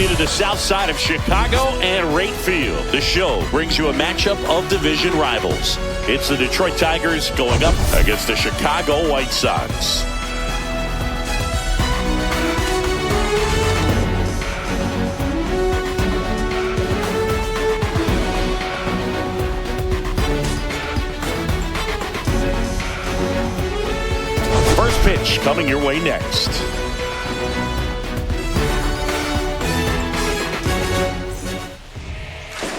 you to the south side of Chicago and Wright Field. The show brings you a matchup of division rivals. It's the Detroit Tigers going up against the Chicago White Sox. First pitch coming your way next.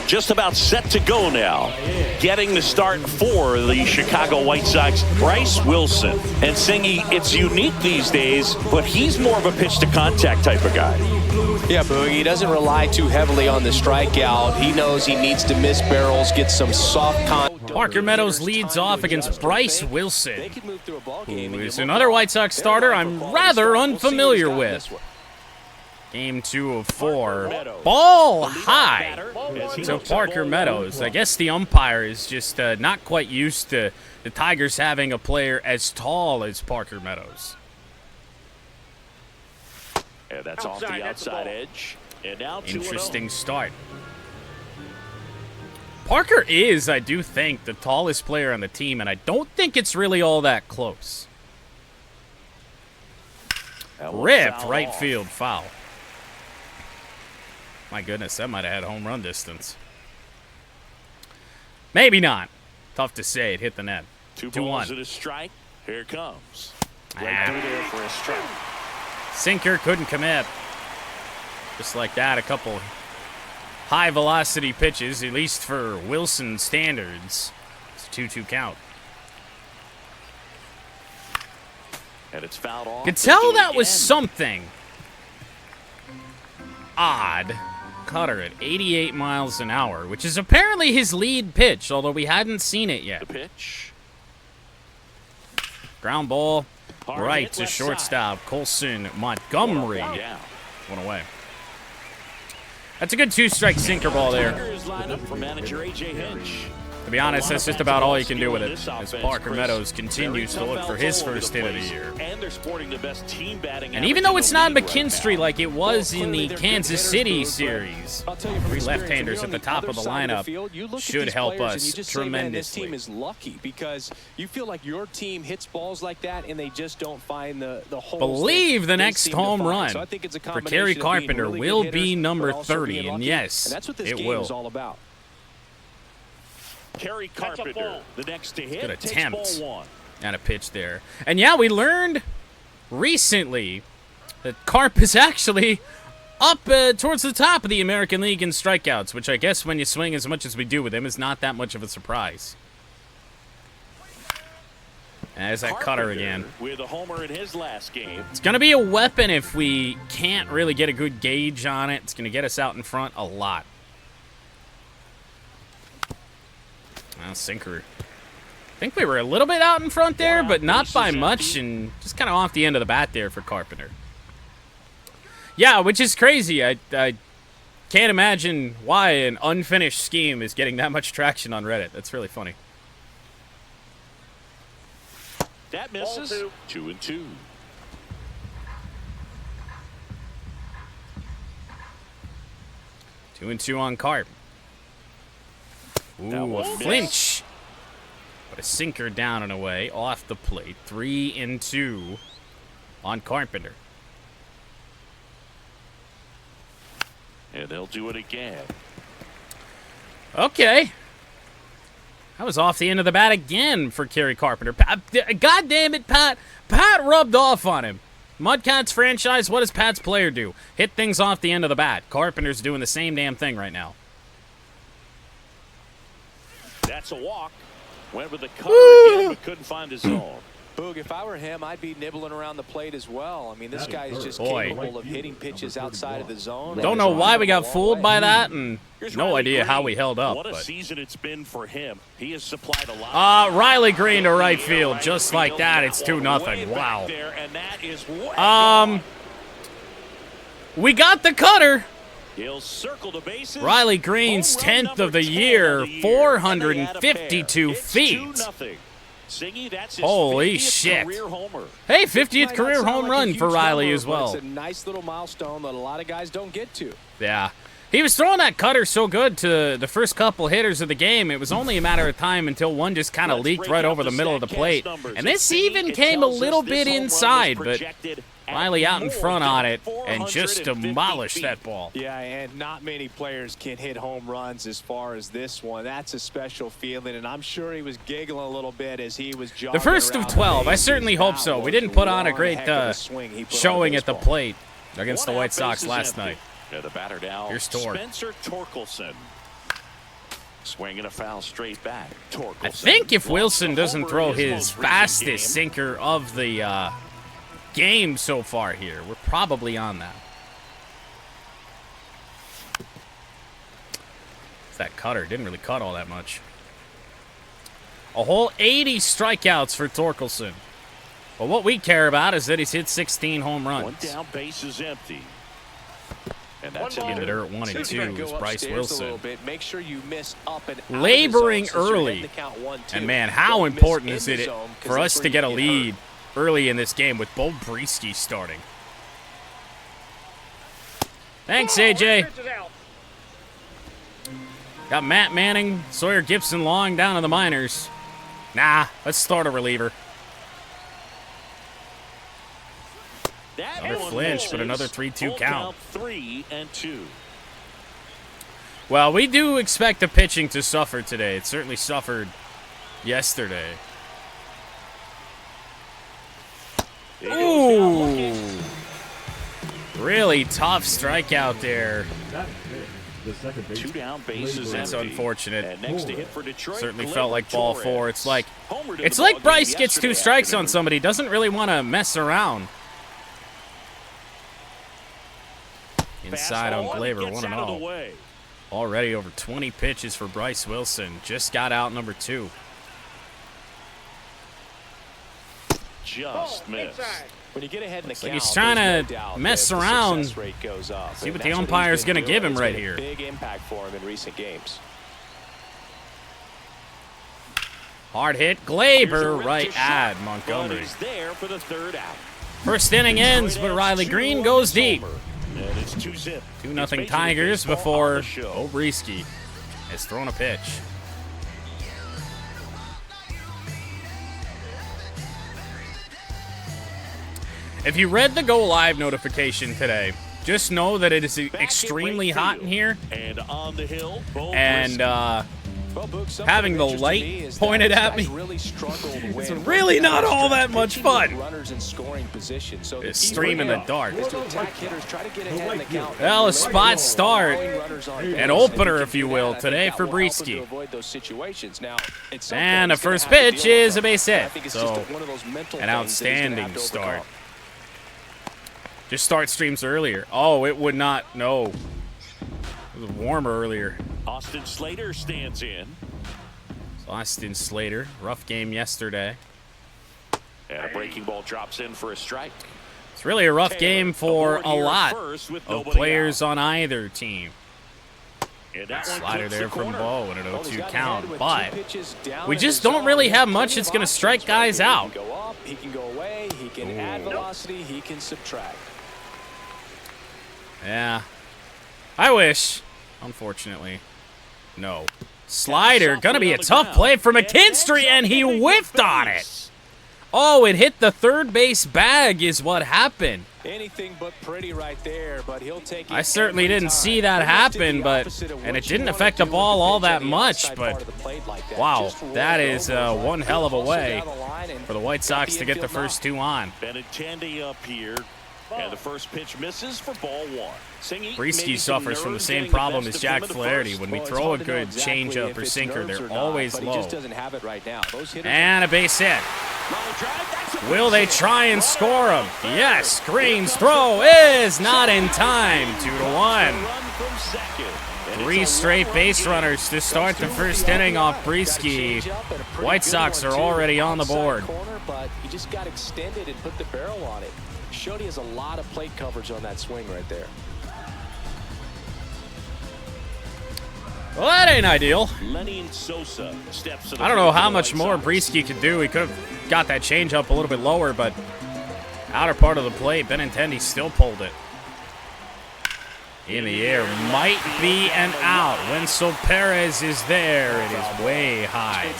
Just about set to go now. Getting the start for the Chicago White Sox, Bryce Wilson. And Singy, it's unique these days, but he's more of a pitch-to-contact type of guy. Yeah, Boogie, he doesn't rely too heavily on the strikeout. He knows he needs to miss barrels, get some soft contact. Parker Meadows leads off against Bryce Wilson, who is another White Sox starter I'm rather unfamiliar with. Game 2 of 4. Ball high to Parker Meadows. I guess the umpire is just not quite used to the Tigers having a player as tall as Parker Meadows. And that's off the outside edge. And now interesting start. Parker is, I do think, the tallest player on the team, and I don't think it's really all that close. Ripped right field foul. My goodness, that might have had home run distance. Maybe not. Tough to say. It hit the net. 2-1. And a strike. Here it comes. Right through there for a strike. Sinker couldn't commit. Just like that, a couple high-velocity pitches, at least for Wilson standards. It's a 2-2 count. And it's fouled off. Could tell that was something odd. Cutter at 88 miles an hour, which is apparently his lead pitch, although we hadn't seen it yet. The pitch. Ground ball right to shortstop. Colson Montgomery. One away. That's a good two-strike sinker ball there. To be honest, that's just about all you can do with it, as Parker Meadows continues to look for his first hit of the year. And even though it's not McKinstry like it was in the Kansas City series, 3 left-handers at the top of the lineup should help us tremendously. This team is lucky because you feel like your team hits balls like that and they just don't find the holes. Believe the next home run for Kerry Carpenter will be number 30, and yes, it will. All about. Kerry Carpenter, the next to hit. Good attempt and a pitch there. And yeah, we learned recently that Carp is actually up towards the top of the American League in strikeouts, which I guess when you swing as much as we do with him is not that much of a surprise. And there's that cutter again. With a homer in his last game. It's going to be a weapon if we can't really get a good gauge on it. It's going to get us out in front a lot. Well, sinker. I think we were a little bit out in front there, but not by much, and just kind of off the end of the bat there for Carpenter. Yeah, which is crazy. I can't imagine why an unfinished scheme is getting that much traction on Reddit. That's really funny. That misses. 2-2. Two and two on Carp. Ooh, a flinch. But a sinker down and away off the plate. 3-2 on Carpenter. And they'll do it again. Okay. That was off the end of the bat again for Kerry Carpenter. God damn it, Pat. Pat rubbed off on him. Mudcats franchise, what does Pat's player do? Hit things off the end of the bat. Carpenter's doing the same damn thing right now. That's a walk. Went with the cutter again, but couldn't find his zone. Boog, if I were him, I'd be nibbling around the plate as well. I mean, this guy is just capable of hitting pitches outside of the zone. Don't know why we got fooled by that, and no idea how we held up. What a season it's been for him. He has supplied a lot. Riley Green to right field, just like that. It's 2-0. Wow. We got the cutter. He'll circle the bases. Riley Green's 10th of the year, 452 feet. Singy, that's his Holy 50th shit. career homer. Hey, 50th career home run for Riley as well. It's a nice little milestone that a lot of guys don't get to. Yeah. He was throwing that cutter so good to the first couple hitters of the game. It was only a matter of time until one just kind of leaked right over the middle of the plate. And this even came a little bit inside, but Riley out in front on it and just demolished that ball. Yeah, and not many players can hit home runs as far as this one. That's a special feeling, and I'm sure he was giggling a little bit as he was jogging. The first of 12. I certainly hope so. We didn't put on a great showing at the plate against the White Sox last night. The batter now, here's Tork. Spencer Torkelson. Swinging a foul straight back. Torkelson. I think if Wilson doesn't throw his fastest sinker of the game so far here, we're probably on that. That cutter didn't really cut all that much. A whole 80 strikeouts for Torkelson. But what we care about is that he's hit 16 home runs. One down, base is empty. And that's in the dirt. 1 and 2 is Bryce Wilson. Make sure you miss up and laboring early. And man, how important is it for us to get a lead early in this game with Bo Breesky starting? Thanks, AJ. Got Matt Manning, Sawyer Gibson Long down in the minors. Nah, let's start a reliever. Another flinch, but another 3-2 count. 3-2. Well, we do expect the pitching to suffer today. It certainly suffered yesterday. Ooh. Really tough strikeout there. Two down, bases That's empty. unfortunate. And next to hit for Detroit, Certainly Glenn felt like ball Torres. 4. It's like Bryce gets 2 strikes on somebody. Doesn't really want to mess around. Inside on Glaber, 1-0. Already over 20 pitches for Bryce Wilson. Just got out number 2. Just missed. When you get ahead in the count, He's trying to mess around. See what the umpire's going to give him right here. Big impact for him in recent games. Hard hit, Glaber right at Montgomery. There for the third out. First inning ends, but Riley Green goes deep. And it's 2-0. 2-0 Tigers before Obrieski has thrown a pitch. If you read the Go Live notification today, just know that it is extremely hot in here. And on the hill, And having the light pointed at me, it's really not all that much fun. It's stream in the dark. Well, a spot start, an opener, if you will, today for Breesky. And the first pitch is a base hit, so an outstanding start. Just start streams earlier. Oh, it would not. No. It was warmer earlier. Austin Slater stands in. Austin Slater, rough game yesterday. And a breaking ball drops in for a strike. It's really a rough game for a lot of players on either team. Slider there from Bo and an 0-2 count, but we just don't really have much that's going to strike guys out. He can go up, he can go away, he can add velocity, he can subtract. Yeah. I wish. Unfortunately. No. Slider, gonna be a tough play for McKinstry, and he whiffed on it. Oh, it hit the third base bag is what happened. Anything but pretty right there, but he'll take it. I certainly didn't see that happen, and it didn't affect the ball all that much, but wow, that is one hell of a way for the White Sox to get the first 2 on. Benintendi up here. And the first pitch misses for ball 1. Breesky suffers from the same problem as Jack Flaherty. When we throw a good changeup or sinker, they're always low. And a base hit. Will they try and score him? Yes, Green's throw is not in time. 2-1. 3 straight base runners to start the first inning off Breesky. White Sox are already on the board. But he just got extended and put the barrel on it. Showed he has a lot of plate coverage on that swing right there. Well, that ain't ideal. Sosa steps I don't know how much more Brieske could do. He could have got that changeup a little bit lower, but outer part of the plate, Benintendi still pulled it. In the air, might be an out. Wenzel Perez is there. It is way high.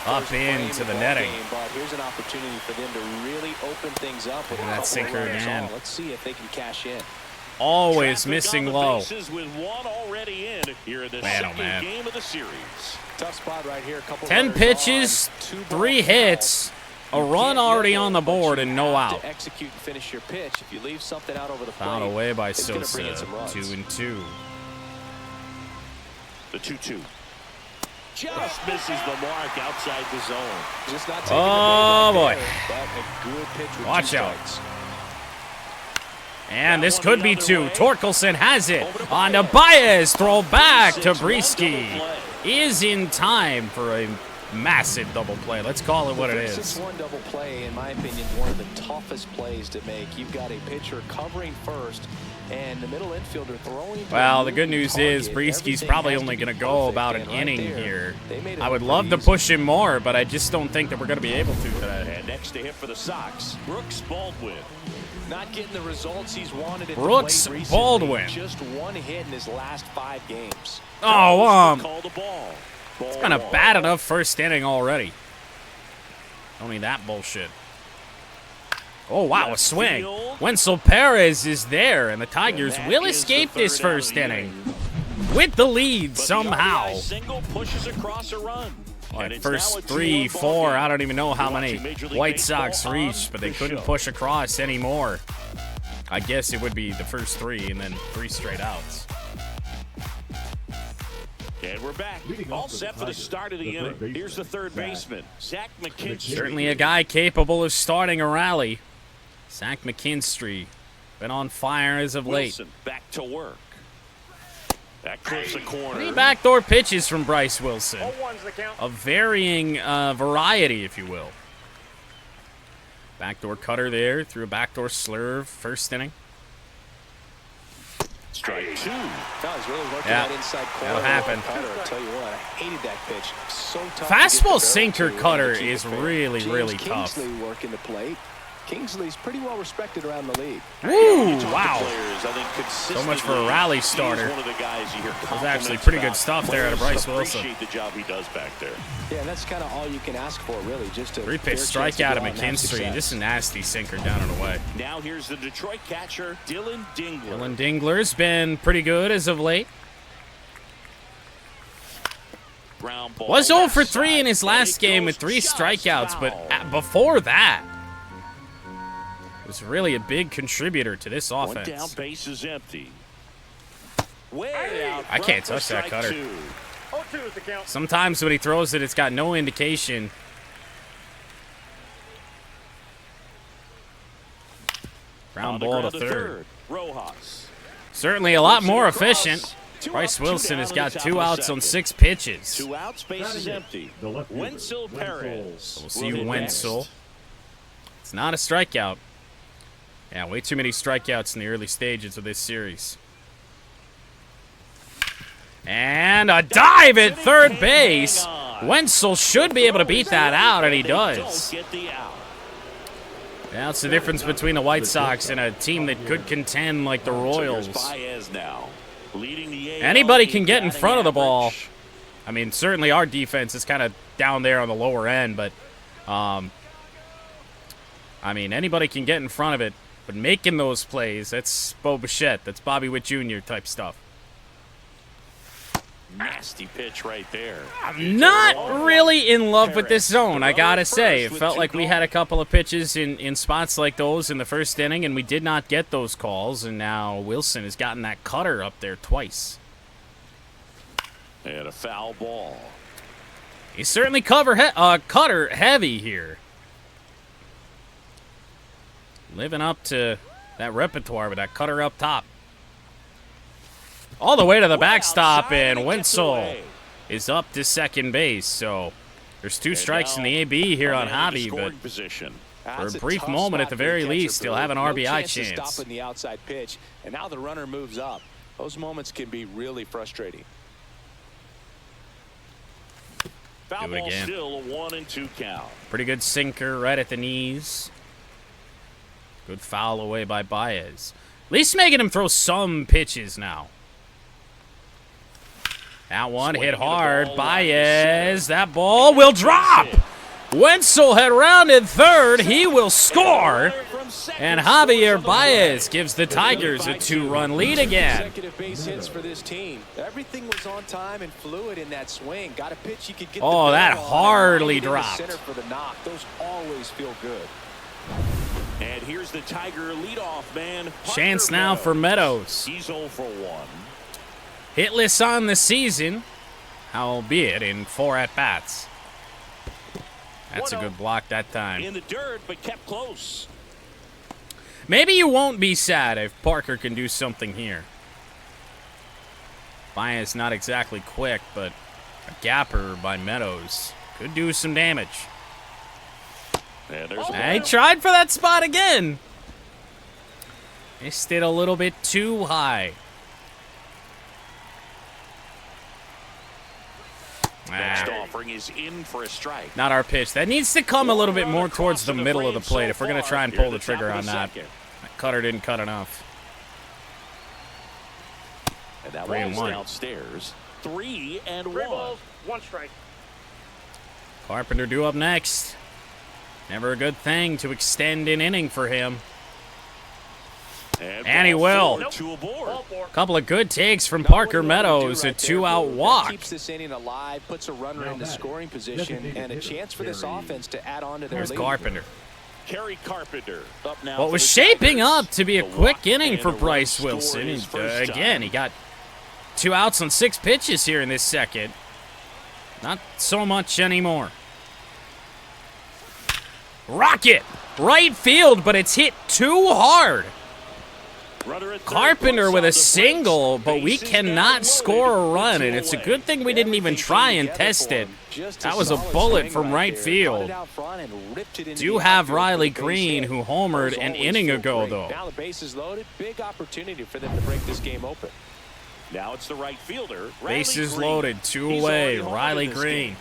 Up into the netting. Here's an opportunity for them to really open things up. And that sinker again. Let's see if they can cash in. Always missing low. Man, oh man. Game of the series. Tough spot right here. 10 pitches, 3 hits, a run already on the board, and no out. Execute and finish your pitch. If you leave something out over the plate, Fouled away by it's Sosa. bring in some runs. 2-2. The 2-2. Just misses the mark outside the zone. Just not taking Oh boy. but a good pitch with Watch 2 out. strikes. And this could be 2. Torkelson has it on to Baez. Throw back to Brieske. Is in time for a massive double play. Let's call it what it is. 6-1 double play, in my opinion, one of the toughest plays to make. You've got a pitcher covering first, and the middle infielder throwing. Well, the good news is Brieske's probably only going to go about an inning here. I would love to push him more, but I just don't think that we're going to be able to today. And next to hit for the Sox, Brooks Baldwin. Not getting the results he's wanted at the Brooks plate recently. Baldwin. Just 1 hit in his last 5 games. Oh, Call the ball. it's kind of bad enough first inning already. Don't need that bullshit. Oh, wow, a swing. Wenzel Perez is there, and the Tigers will escape this first inning with the lead somehow. Single pushes across a run. Like first 3, 4, I don't even know how many White Sox reached, but they couldn't push across anymore. I guess it would be the first 3 and then 3 straight outs. And we're back. All set for the start of the inning. Here's the third baseman, Zach McKinstry. Certainly a guy capable of starting a rally. Zach McKinstry, been on fire as of late. Wilson back to work. That clips the corner. 3 backdoor pitches from Bryce Wilson. A varying variety, if you will. Backdoor cutter there, through a backdoor slurve, first inning. Strike 2. No, he's really working Yeah, that inside corner. that'll happen. Cutter, I'll tell you what, I hated that pitch. So tough to get the Fastball barrel sinker to cutter and keep is it fair. really, James really tough. Kingsley working the plate. Kingsley's pretty well respected around the league. Woo, wow. So much for a rally starter. That was actually pretty good stuff there out of Bryce Wilson. Appreciate the job he does back there. Yeah, and that's kind of all you can ask for, really. Just a 3-pitch fair chance to strikeout go of out and have McKinstry, success. and just a nasty sinker down and away. Now here's the Detroit catcher, Dylan Dingler. Dylan Dingler's been pretty good as of late. Ground ball Was 0 for left 3 in side. his last It game goes with 3 just strikeouts, foul. but before that, was really a big contributor to this One down, offense. base is empty. Way out I can't front touch for that strike cutter. 2. Sometimes when he throws it, it's got no indication. On Ground the ball ground to third. Rojas. Certainly a lot more Across. efficient. 2 Bryce up, 2 Wilson down has in got the top 2 of the outs on second. 6 pitches. 2 outs, base is empty. Wenzel Perez. We'll see will hit Wenzel. next. It's not a strikeout. Yeah, way too many strikeouts in the early stages of this series. And a dive at third base. Wenzel should be able to beat that out, and he does. Don't get the out. That's the difference between the White Sox and a team that could contend like the Royals. Baez now, leading the AL Anybody in can get in batting front of the ball. average. I mean, certainly our defense is kind of down there on the lower end, but, I mean, anybody can get in front of it. But making those plays, that's Bo Bichette. That's Bobby Witt Jr. type stuff. Nasty pitch right there. I'm not really in love with this zone, I gotta say. It felt like we had a couple of pitches in spots like those in the first inning, and we did not get those calls, and now Wilson has gotten that cutter up there twice. And a foul ball. He's certainly cutter heavy here. Living up to that repertoire with that cutter up top. All the way to the backstop, and Wenzel is up to second base. So there's 2 strikes in the AB here on Javi, but for a brief moment, at the very least, he'll have an RBI chance. Stopping the outside pitch, and now the runner moves up. Those moments can be really frustrating. Foul Do it ball again. still a 1-2 count. Pretty good sinker right at the knees. Good foul away by Baez. At least making him throw some pitches now. That one hit hard. Baez. That ball will drop. Wenzel had rounded third. He will score. And Javier Baez gives the Tigers a 2-run lead again. Consecutive base hits for this team. Everything was on time and fluid in that swing. Got a pitch you could get. Oh, that hardly right in the dropped. center for the knock. Those always feel good. And here's the Tiger leadoff man. Chance now for Meadows. He's 0 for 1. Hitless on the season, albeit in 4 at-bats. That's a good block that time. In the dirt, but kept close. Maybe you won't be sad if Parker can do something here. Baez not exactly quick, but a gapper by Meadows could do some damage. And He tried for that spot again. Missed it a little bit too high. Next offering is in for a strike. Not our pitch. That needs to come a little bit more towards the middle of the plate if we're going to try and pull the trigger on that. That cutter didn't cut enough. And that 3-1. downstairs. 3-1. 3 balls, 1 strike. Carpenter due up next. Never a good thing to extend an inning for him. And he will. Nope. 2 aboard. Ball 4. Couple of good takes from Parker Meadows. A 2-out walk. Keeps this inning alive, puts a runner into scoring position, and a chance for this offense to add on to their There's lead. Carpenter. Kerry Carpenter up now. What for was the shaping Tigers. up to be a The quick walk inning and for a run Bryce scored Wilson. his And, first again, time. he got 2 outs on 6 pitches here in this second. Not so much anymore. Rocket! Right field, but it's hit too hard. Runner at third, Carpenter puts with on a the single, brakes. but we Bases down cannot loaded, score a run, 2 and it's a away. good thing we didn't even try and test it. That was a bullet from right field. Do have Riley Green, who homered an inning ago, though. Now the base is loaded. Big opportunity for them to break this game open. Now it's the right fielder. Riley Bases Green. loaded, 2 He's away. already homered Riley this Green. game.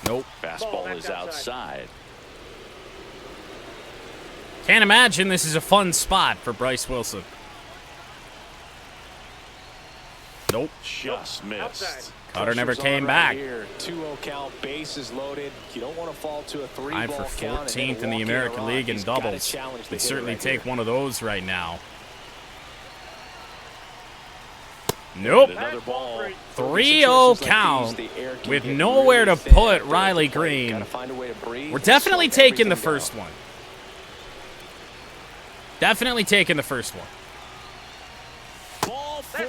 Nope. Fastball Ball is back outside. Can't imagine this is a fun spot for Bryce Wilson. Nope. Just missed. Outside. Cutter never Pressure's came on back. right here. 2-0 count, bases loaded. You don't want to fall to a 3-ball Tied for count and then 14th in the walk American a run. League in He's gotta doubles. challenge the They hitter certainly right take here. one of those right now. Nope. Another ball. 3-0 count with nowhere to put Riley Green. We're definitely taking the first one. Definitely taking the first one. Ball 4,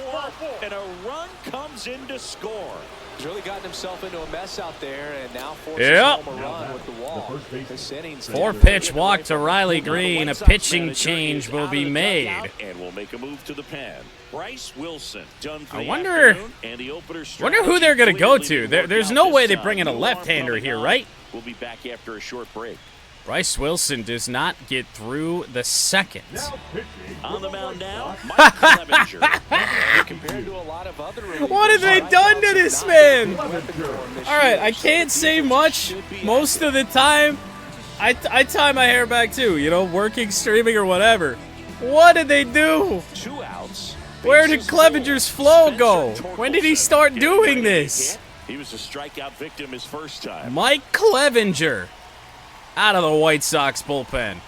and a run comes in to score. He's really gotten himself into a mess out there, and now forces Yep. home a run with the wall. This inning's 4-pitch walk to Riley Green. A pitching change will be made. And we'll make a move to the pen. Bryce Wilson done for I the wonder- afternoon, and the opener Wonder who they're going to go clearly to. didn't work There's out no this way they time. bring in a No left-hander arm here, coming right? out. We'll be back after a short break. Bryce Wilson does not get through the second. On the mound now, Mike Clevenger. compared to a lot of other What have they done to this man? All right, I can't say much most of the time. I tie my hair back too, you know, working, streaming, or whatever. What did they do? 2 outs. Where did Clevenger's flow go? When did he start doing this? He was a strikeout victim his first time. Mike Clevenger out of the White Sox bullpen.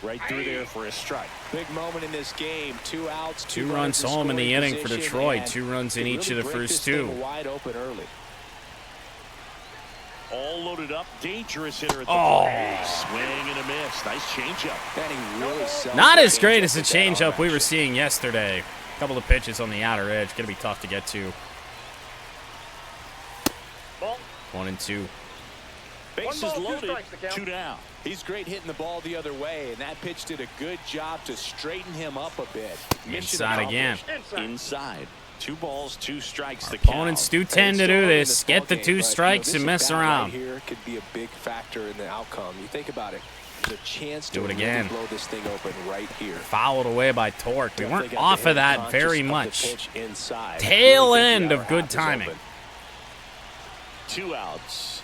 Right through there for a strike. Big moment in this game. 2 outs, 2 runs home in the inning for Detroit. 2 runs in each of the first 2. Wide open early. All loaded up, dangerous hitter at the Oh. plate. Swing and a miss. Nice changeup. And he really sells Not the as great changeup as the with that changeup arm we were action. seeing yesterday. A couple of pitches on the outer edge. Going to be tough to get to. Ball. 1-2. Bases 1 ball, 2 loaded, strikes to count. 2 down. He's great hitting the ball the other way, and that pitch did a good job to straighten him up a bit. Mission Inside again. accomplished. Inside. Inside. 2 balls, 2 strikes. The Opponents count. do tend to It's do early in this. Get the ballgame, 2 but, strikes this and mess at-bat around. Right here could be a big factor in the outcome. You think about it. There's a chance to Do it again. blow this thing open right here. Fouled away by Torque. We weren't off of that very much. Inside. Tail end of good timing. 2 outs.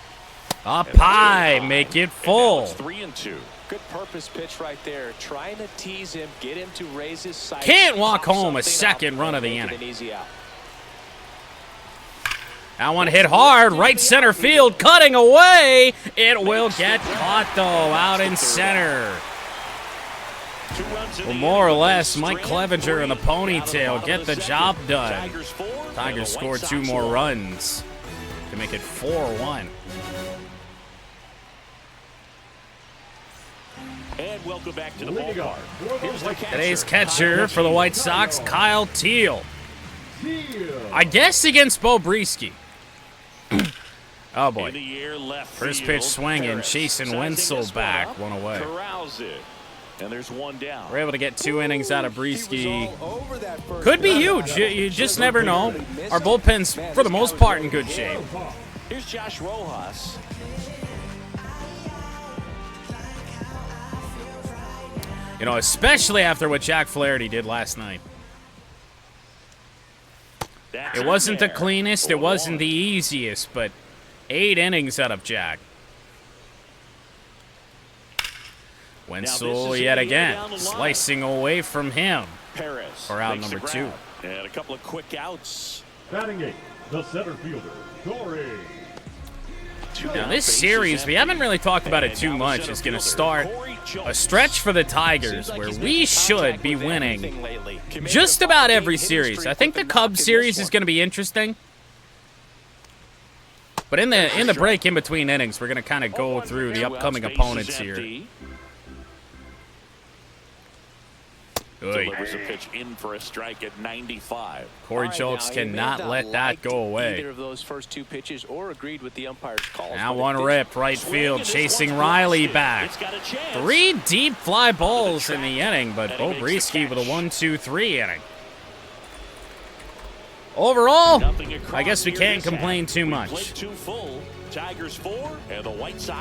Up high, make it full. 3-2. Good purpose pitch right there. Trying to tease him, get him to raise his sights. Can't walk pop home a something second up, run of the and make it inning. an easy out. That one hit hard, right center field, cutting away. It will get caught, though, out in center. Well, more or less, Mike Clevenger and the ponytail get the job done. Tigers score 2 more runs to make it 4-1. And welcome back to the ballpark. Today's catcher for the White Sox, Kyle Teal. I guess against Bo Breesky. Oh, boy. First pitch swinging, chasing Wenzel back, 1 away. And there's 1 down. We're able to get 2 innings out of Breesky. Could be huge. You just never know. Our bullpen's, for the most part, in good shape. Here's Josh Rojas. You know, especially after what Jack Flaherty did last night. It wasn't the cleanest, it wasn't the easiest, but 8 innings out of Jack. Wenzel yet again, slicing away from him for out number 2. And a couple of quick outs. Batting 8, the center fielder, Corey. Now this series, we haven't really talked about it too much, is going to start a stretch for the Tigers where we should be winning just about every series. I think the Cubs series is going to be interesting. But in the break in between innings, we're going to kind of go through the upcoming opponents here. Delivers a pitch in for a strike at 95. Corey Schultz cannot let that go away. Either of those first 2 pitches or agreed with the umpire's calls. Now one rip, right field, chasing Riley back. 3 deep fly balls in the inning, but Bo Breesky with a 1-2-3 inning. Overall, I guess we can't complain too much.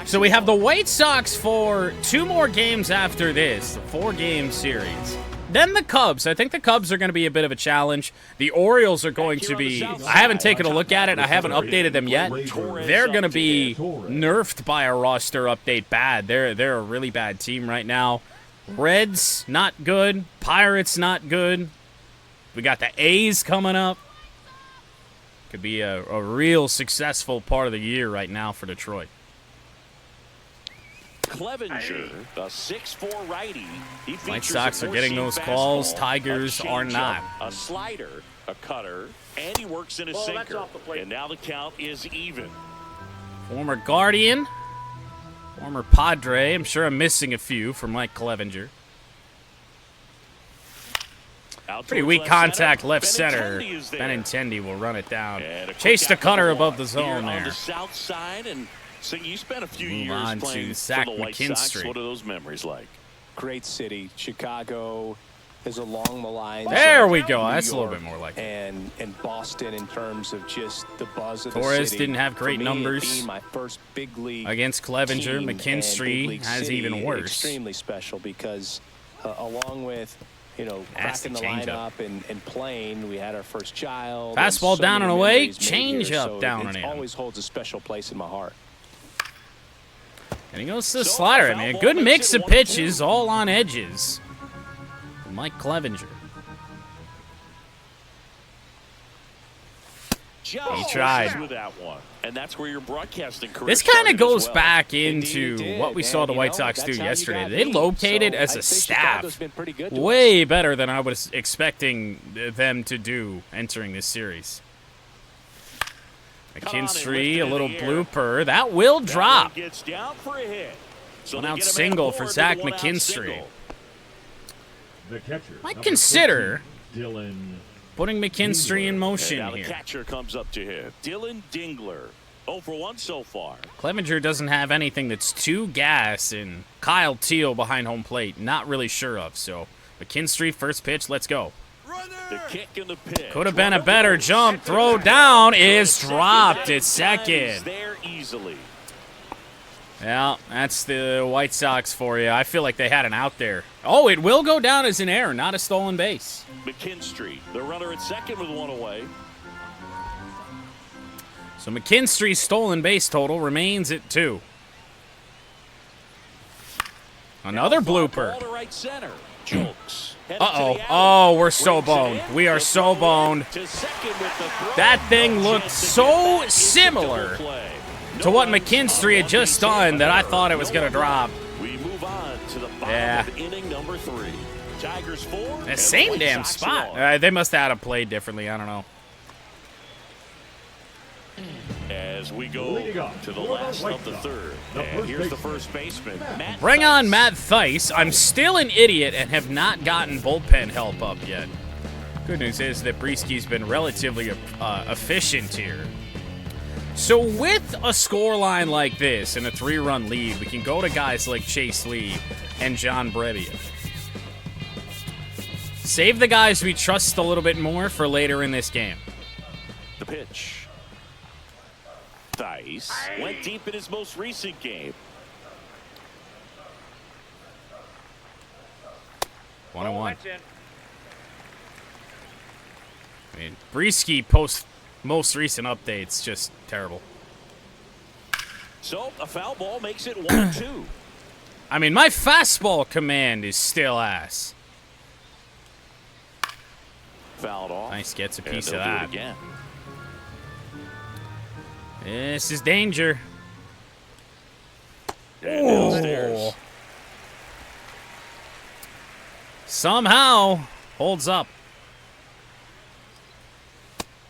So we have the White Sox for 2 more games after this, a 4-game series. Then the Cubs. I think the Cubs are going to be a bit of a challenge. The Orioles are going to be, I haven't taken a look at it. I haven't updated them yet. They're going to be nerfed by a roster update bad. They're a really bad team right now. Reds, not good. Pirates, not good. We got the A's coming up. Could be a real successful part of the year right now for Detroit. Clevenger, the 6'4" righty. White Sox are getting those calls. Tigers are not. A slider, a cutter, and he works in a sinker. And now the count is even. Former Guardian, former Padre. I'm sure I'm missing a few for Mike Clevenger. Pretty weak contact left center. Benintendi will run it down. Chase the cutter above the zone there. On the south side, and so you spent a few years on playing to Zach for the White Sox. McKinstry. What are those memories like? Great city. Chicago is along the lines. There we go. That's a little bit more like it. And Boston in terms of just the buzz of Torres the city. didn't have great For me, numbers it being my first big league against Clevenger. team McKinstry and big league has city, even worse. Extremely special because along with That's cracking the the changeup. lineup and playing, we had our first child. Fastball so down many and away, memories made here, changeup so down it and in. always holds a special place in my heart. And he goes to the slider. I mean, a good mix of pitches, all on edges. Mike Clevenger. He tried. With that one. And that's where your broadcasting career This kind of started goes as well. back into what we saw the White Sox do yesterday. They located as a staff way better than I was expecting them to do entering this series. McKinstry, a little blooper. That will drop. Gets down for a hit. So One they out get a man single for forward Zach with a one-out McKinstry. single. The catcher. Might number consider 14, Dylan. putting McKinstry in And motion now the here. catcher comes up to hit. Dylan Dingler. 0 for 1 so far. Clevenger doesn't have anything that's too gas, and Kyle Teal behind home plate, not really sure of. So McKinstry, first pitch, let's go. The kick and the pitch. Could have been a better jump. Throw down is dropped at second. There easily. Yeah, that's the White Sox for you. I feel like they had an out there. Oh, it will go down as an error, not a stolen base. McKinstry, the runner at second with one away. So McKinstry's stolen base total remains at 2. Another blooper. Ball to right center. Jolks. Uh-oh. Oh, we're so boned. We are so boned. That thing looked so similar to what McKinstry had just done that I thought it was going to drop. We move on to the bottom of inning number 3. Tigers 4. The same damn spot. They must have had it played differently. I don't know. As we go to the last of the third. And here's the first baseman, Matt Bring Thaiss. on Matt Thaiss. I'm still an idiot and have not gotten bullpen help up yet. Good news is that Brieski's been relatively efficient here. So with a scoreline like this and a 3-run lead, we can go to guys like Chase Lee and John Brebbia. Save the guys we trust a little bit more for later in this game. The pitch. Thaiss went deep in his most recent game. 1-1. I mean, Brieski post most recent updates just terrible. So a foul ball makes it 1-2. I mean, my fastball command is still ass. Fouled off. Nice, gets a And piece of they'll do it that. again. This is danger. And downstairs. Somehow holds up.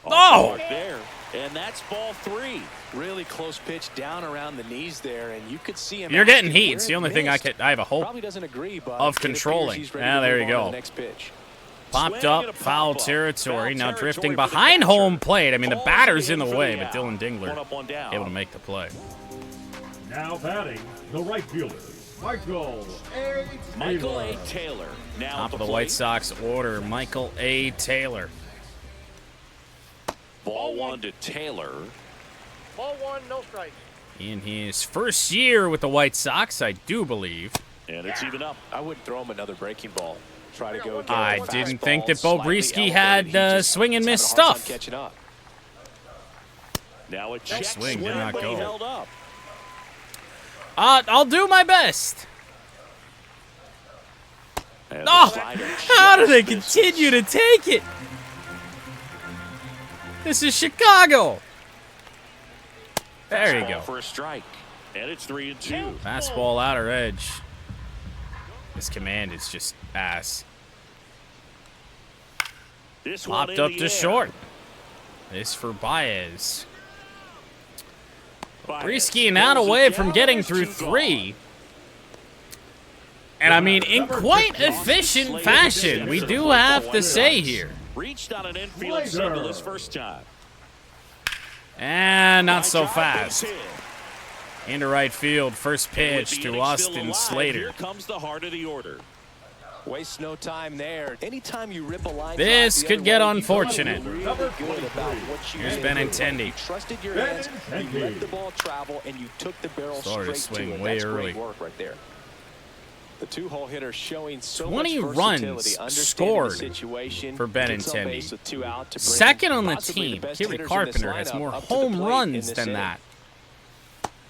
Oh! There. And that's ball 3. Really close pitch down around the knees there, and you could see him. You're getting asking heat. where It's the it only thing I missed. have a hope Probably doesn't agree, but of it appears controlling. he's ready Yeah, to there move you on to go. the next pitch. Popped Swing and up, a foul pop-up. territory. Now Foul drifting territory for the behind catcher. home plate. I mean, the Ball's batter's in the for way, the but out. Dylan Dingler One up, one down. able to make the play. Now batting, the right fielder, Michael A. Michael A. Taylor. Taylor. Now Top at of the plate. White Sox order, Michael A. Taylor. Ball 1 to Taylor. Ball 1, no strikes. In his first year with the White Sox, I do believe. And it's even up. I wouldn't throw him another breaking ball. Try to go. I get a didn't fastball think that Bo slightly Brieski elevated. had, He just swing and is miss having a hard time stuff. Catching up. Now a check swing did not but he go. held up. I'll do my best. And the Oh, slider how do they just misses. continue to take it? This is Chicago. There you Fastball go. For a strike. And it's 3-2. Fastball outer edge. This command is just ass. This one Popped in up the to air. short. This for Baez. Baez Brieski not pulls it away down. from getting There's through 2 3. And I mean, in quite efficient fashion, we do have to say here. Reached on an infield single his first time. And not so Drive fast. base hit. Into right field, first With pitch the to inning still Austin alive, Slater. Here comes the heart of the order. Waste no time there. Anytime you rip a line, This the could other get way, you unfortunate. feel really good about what you Here's did. Benintendi. You trusted your hands, you let the ball travel, and you took the barrel Started straight swing to it. way That's early. great work right there. The 2-hole hitter showing so 20 much runs versatility, understanding scored the situation, for gets on Benintendi. base with 2 out to bring Second on the possibly team, best Kerry hitters in this Carpenter has lineup more up to the home plate in runs this than inning. that.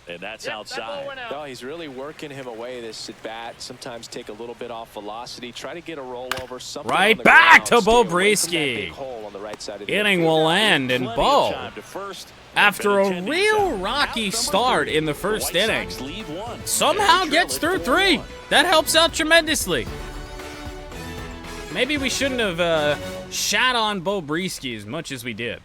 And that's That outside. ball went out. No, he's really working him away this at bat. Sometimes take a little bit off velocity, try to get a rollover. Something Right on the back ground, to Bo stay away from that Brieski. big hole on the right side of the Inning infield. will land, and Plenty of Bo, time to first. after a Benintendi's real out. rocky Out number start 3. in the The first White inning, Sox lead 1. somehow And they gets trail through it 3. 4-1. That helps out tremendously. Maybe we shouldn't have shat on Bo Brieski as much as we did.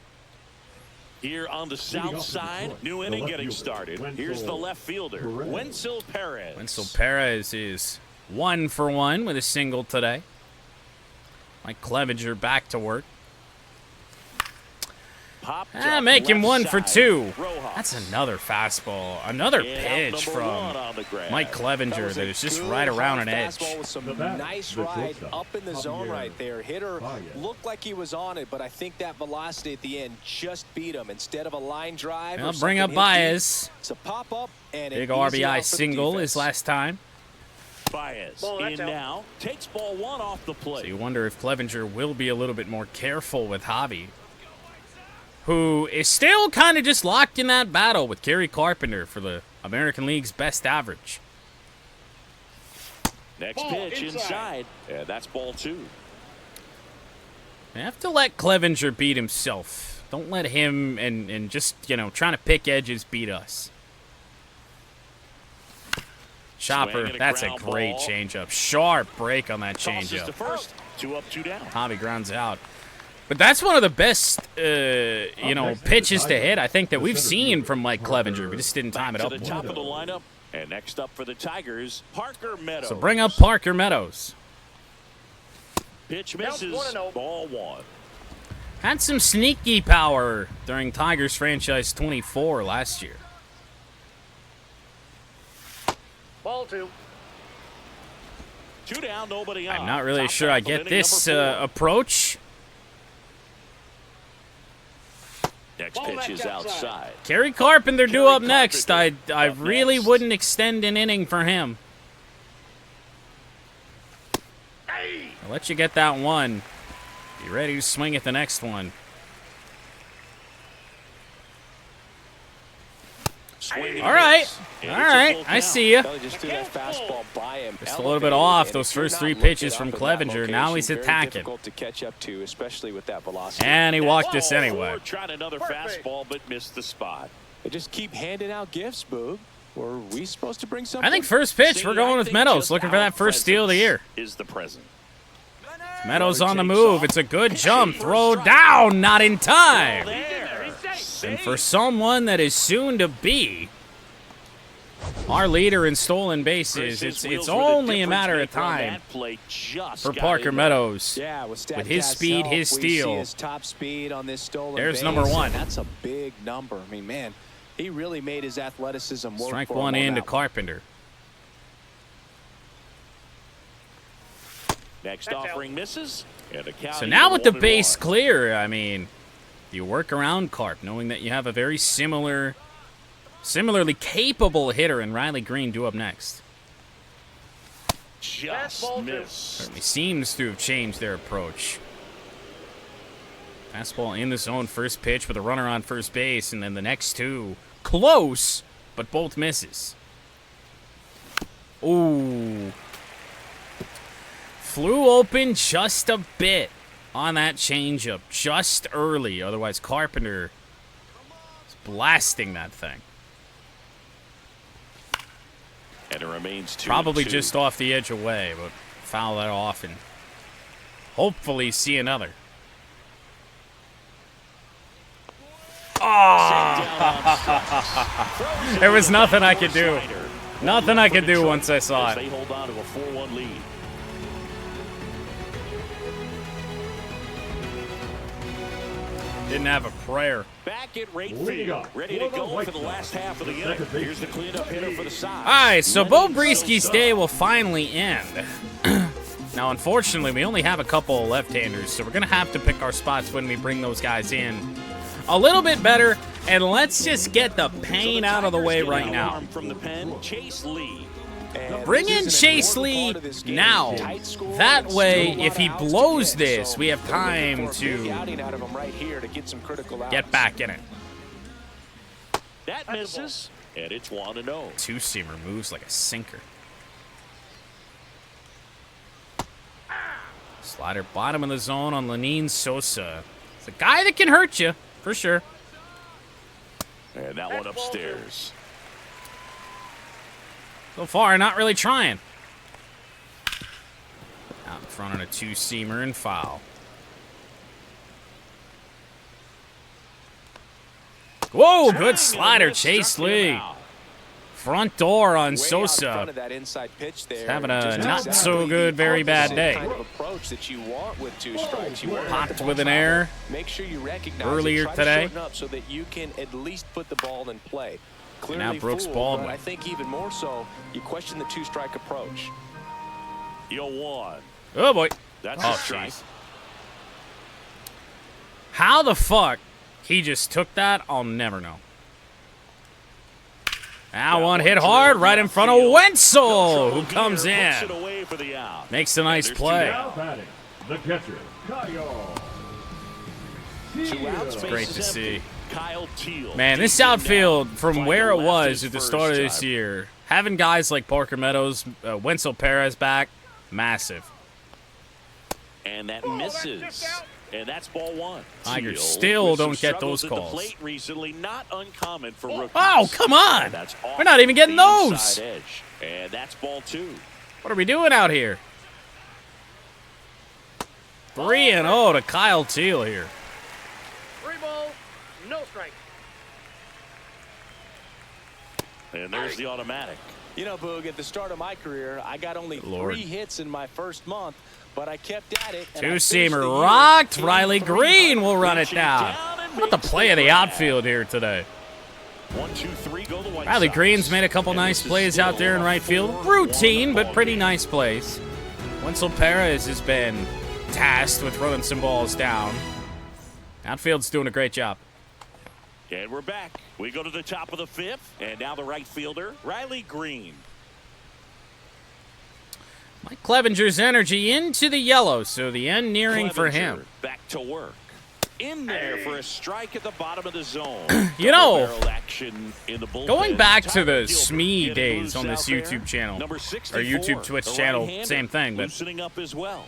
Here on the off south to the side, front, new the inning left getting fielder, started. Wenzel Here's the left fielder, Perez. Wenzel Perez. Wenzel Perez is 1 for 1 with a single today. Mike Clevenger back to work. popped Make him left 1 for side. 2. Rojas. That's another fastball. Another And out pitch number from 1 on the grab. Mike Clevenger that is just right around an edge. Fastball with some The batter, nice the ride shortstop, up in the zone Javier right there. Hitter Baez. looked like he was on it, but I think that velocity at the end just beat him. Instead of a line drive, I'll bring up Baez. It's a pop up and Big an easy RBI out for the single defense. his last time. Baez Ball, in that's out. now. Takes ball 1 off the plate. So you wonder if Clevenger will be a little bit more careful with Javi, who is still kind of just locked in that battle with Gary Carpenter for the American League's best average. Next Ball pitch inside. inside. And that's ball 2. You have to let Clevenger beat himself. Don't let him and just, trying to pick edges beat us. Chopper, Swing and a that's a ground great ball. changeup. Sharp break on that Tosses to changeup. first. 2 up, 2 down. Javi grounds out. But that's one of the best, pitches to hit I think that we've seen from Mike Clevenger. We just didn't time it To up the well. top of the lineup. And next up for the Tigers, Parker Meadows. So bring up Parker Meadows. Pitch Counts misses. 1-0. Ball 1. Had some sneaky power during Tigers franchise 24 last year. Ball 2. 2 down, nobody on. I'm not really Top sure I half of get inning this number 4. approach. Next Ball pitch back is outside. outside. Kerry Carpenter due Kerry up next. I Carpenter up really next. wouldn't extend an inning for him. I'll let you get that one. Be ready to swing at the next one. Swing and All right. miss. And All it's a right. full I count. see you. Belly just threw that fastball by him. Just a little bit elevated, off and those if you're first not 3 looking pitches up from at that Clevenger. Now location, he's very attacking. difficult to catch up to, especially with that velocity. And he walked us Ball anyway. 4, tried another Perfect. fastball, but missed the spot. They just keep handing out gifts, Boog. Were we supposed to bring something? I think first pitch, See, we're going I with think Meadows, just looking for that first steal of the year. Is the present. Meadows on the move. It's a good jump. Throw down, not in time. There. And for someone that is soon to be our leader in stolen bases, it's only a matter of time for Parker Meadows. Yeah, with his speed, his we steal. see his top speed on this stolen There's base, number 1. and that's a big number. I mean, man, he really made his athleticism work. Strike for him 1 on into that one. Carpenter. Next That's offering misses. And a count So now even with the 1-1. base clear, I mean, do you work around Carp, knowing that you have a very similarly capable hitter in Riley Green due up next? Just Fastball 2. missed. Certainly seems to have changed their approach. Fastball in the zone, first pitch with a runner on first base, and then the next 2 close, but both misses. Ooh. Flew open just a bit on that changeup, just early. Otherwise, Carpenter is blasting that thing. And it remains 2-2. Probably just off the edge away, but foul that off and hopefully see another. Oh! There was nothing I could do. Nothing I could do once I saw As it. they hold on to a 4-1 lead. Didn't have a prayer. Back at right Leading field, up ready for to the go White for the last Sox, half of the the inning. second baseman, Here's the cleanup hitter for the Sox. All right, so Bo Lennon Brisky's Sosa. day will finally end. Now, unfortunately, we only have a couple left-handers, so we're going to have to pick our spots when we bring those guys in a little bit better, and let's just get the pain out of the way right now. From the pen, Chase Lee. And Bring this in is an Chase important Lee part of this game. now. Tight score, That and way, still a lot if he of outs to blows get. this, So we have they're looking time for a big to outing out of him right here to get some critical outs. get back in it. That misses, and it's 1-0. Two-seamer moves like a sinker. Slider bottom of the zone on Lennon Sosa. It's a guy that can hurt you, for sure. And that one upstairs. So far, not really trying. Out in front on a two-seamer and foul. Whoa, good slider, Chase Lee. front door on Way out Sosa. front of that inside pitch there. He's having a Just not exactly so good, very the bad opposite day. kind of approach that you want with two strikes. You want Popped the ball with an travel. error Make sure you recognize earlier it. Try today. to shorten up so that you can at least put the ball in play. Clearly now Brooks fooled, Baldwin. but I think even more so, you question the two-strike approach. 0-1. Oh, boy. That's Oh, a strike. jeez. How the fuck he just took that, I'll never know. Now one hit hard right in front of Wenzel, who comes in. Makes a nice play. Now batting, the catcher, Kyle. It's great to see. Kyle Teal. Man, this outfield, from where it was at the start of this year, having guys like Parker Meadows, Wenzel Perez back, massive. And that misses. And that's ball one. Tigers Teal, still with some don't get those struggles at the calls. plate recently, not uncommon for rookies. Oh, come on! That's We're not even getting off the those! inside edge. And that's ball two. What are we doing out here? 3-0 to Kyle Teal here. 3 ball, no strike. And there's the automatic. You know, Boog, at the start of my career, I got only Lord. 3 hits in my first month, but I kept at it. and I finished Two-seamer the year rocked. hitting Riley Green will run it Reaching down. and What the makes play of the grab. outfield here today. 1, 2, 3, go the White Riley Sox. Green's made a couple And nice this is plays out there in still right field. 4-1 Routine, but ball pretty game. nice plays. Wenzel Perez has been tasked with running some balls down. Outfield's doing a great job. And we're back. We go to the top of the 5th, and now the right fielder, Riley Green. Mike Clevenger's energy into the yellow, so the end nearing for Clevenger him. back to work. In there for a strike at the bottom of the zone. You know, Double-barrel action in the bullpen. Going back to Tyler the Gilbert SME getting days loose on this out there. YouTube channel, Number or 64, YouTube Twitch the channel, right-hander, same thing, but loosening up as well.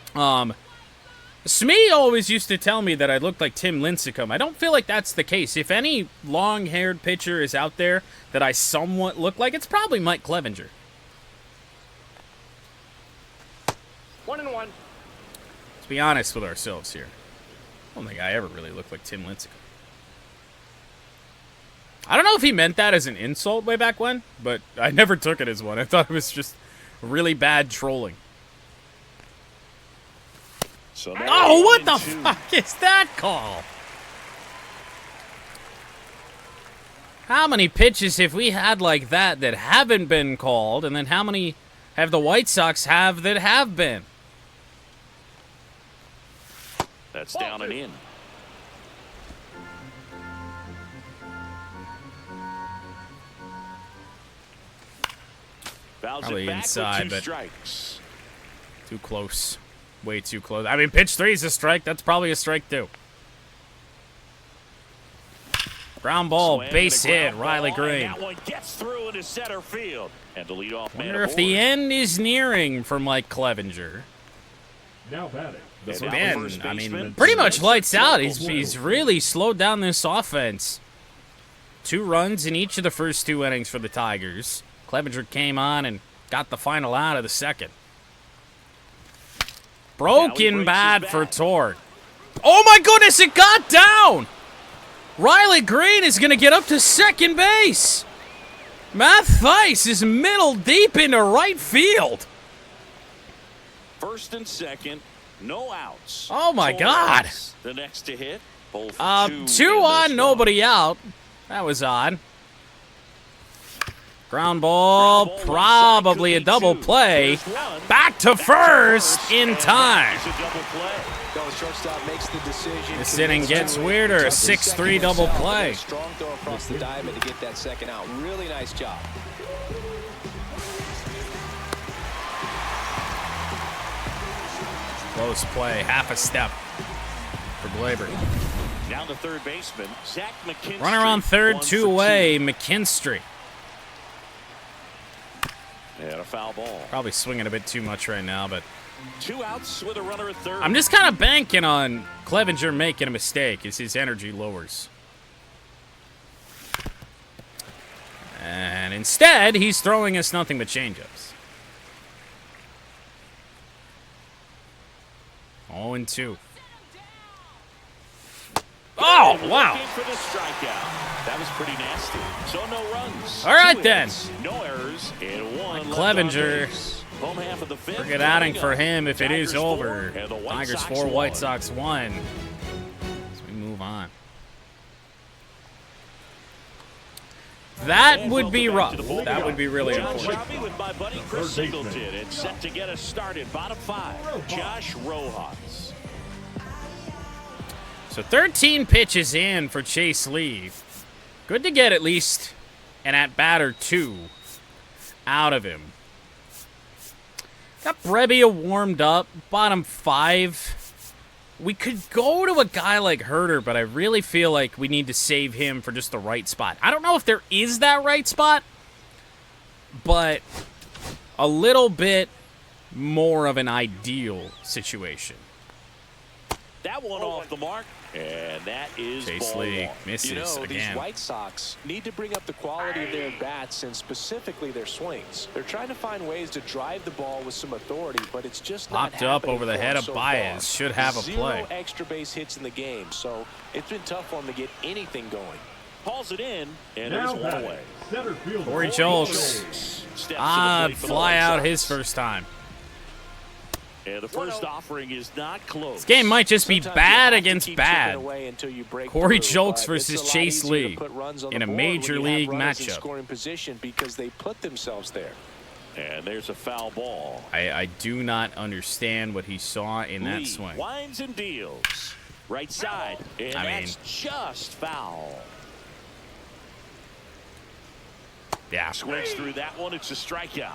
Smee always used to tell me that I looked like Tim Lincecum. I don't feel like that's the case. If any long-haired pitcher is out there that I somewhat look like, it's probably Mike Clevenger. 1-1. Let's be honest with ourselves here. I don't think I ever really looked like Tim Lincecum. I don't know if he meant that as an insult way back when, but I never took it as one. I thought it was just really bad trolling. So now Oh, what the 1-2. fuck is that call? How many pitches have we had like that that haven't been called, and then how many have the White Sox have that have been? That's down and in. Fouls Probably it back inside, with 2 but- strikes. Too close. Way too close. I mean, pitch 3 is a strike. That's probably a strike too. Ground ball, Swing base and a hit, ground Riley ball, and Green. that one gets through into center field. And the leadoff man Wonder if aboard. the end is nearing for Mike Clevenger. Now batting, the And It's now first been, first I mean, baseman, pretty much lights out. Spencer He's really slowed down this offense. 2 runs in each of the first 2 innings for the Tigers. Clevenger came on and got the final out of the second. Broken brings bad his for bat. Torque. Oh my goodness, it got down! Riley Green is going to get up to second base. Matt Theis is middle deep into right field. First and second, no outs. Oh, my Torres, God. The next to hit. Both 2 on, nobody out. That was odd. Ground ball, Ground ball, probably a left side, could be double 2. play. There's one. Back to Back to first in and time. that is a double play. No, the shortstop makes the decision. This inning gets Convinces weirder, a Tuck his 6-3 second double himself, play. and a strong throw across the diamond to get that second out. Really nice job. Close play, half a step for Glaber. Down to third baseman, Zach McKinstry. Runner on third, 1 2 for away, McKinstry. 2. And a foul ball. Probably swinging a bit too much right now, but 2 outs with a runner at third. I'm just kind of banking on Clevenger making a mistake as his energy lowers. And instead, he's throwing us nothing but changeups. 0-2. Oh! wow. Looking for the strikeout. That was pretty nasty. So no runs. All right, 2 then. hits, no errers, and 1 left on Clevenger. base. Home half of the fifth. Pretty good outing for him if it is Tigers 4 over. and the White Tigers Sox 4, White 1. Sox 1. As we move on. That would be rough. That would be really John important. Sharpie with my buddy Chris Singleton. It's set to get us started. Bottom 5, Josh Rojas. So 13 pitches in for Chase Lee. Good to get at least an at-bat or 2 out of him. Got Brebbia warmed up. Bottom 5. We could go to a guy like Herter, but I really feel like we need to save him for just the right spot. I don't know if there is that right spot, but a little bit more of an ideal situation. That one off the mark, and that is Chase ball Lee 1. misses You know, again. these White Sox need to bring up the quality of their bats and specifically their swings. They're trying to find ways to drive the ball with some authority, but it's just not Popped up happening over the for head them of so Baez. far. Should have a play. 0 extra base hits in the game, so it's been tough for them to get anything going. Calls it in, and Now there's 1 batting, away. center fielder Corey Julks. Steps to the plate for the Fly White out Sox. his first time. And the first offering is not close. This game might just be Sometimes you bad have to against keep bad. chipping away until you break Corey through, Julks but versus it's a lot Chase easier to Lee put runs on in the a board major when you have league runners in matchup. scoring position because they put themselves there. And there's a foul ball. I do not understand what he saw in that Lee swing. winds and deals. Right side. And I that's just foul. Yeah. Swings through that one. It's a strikeout.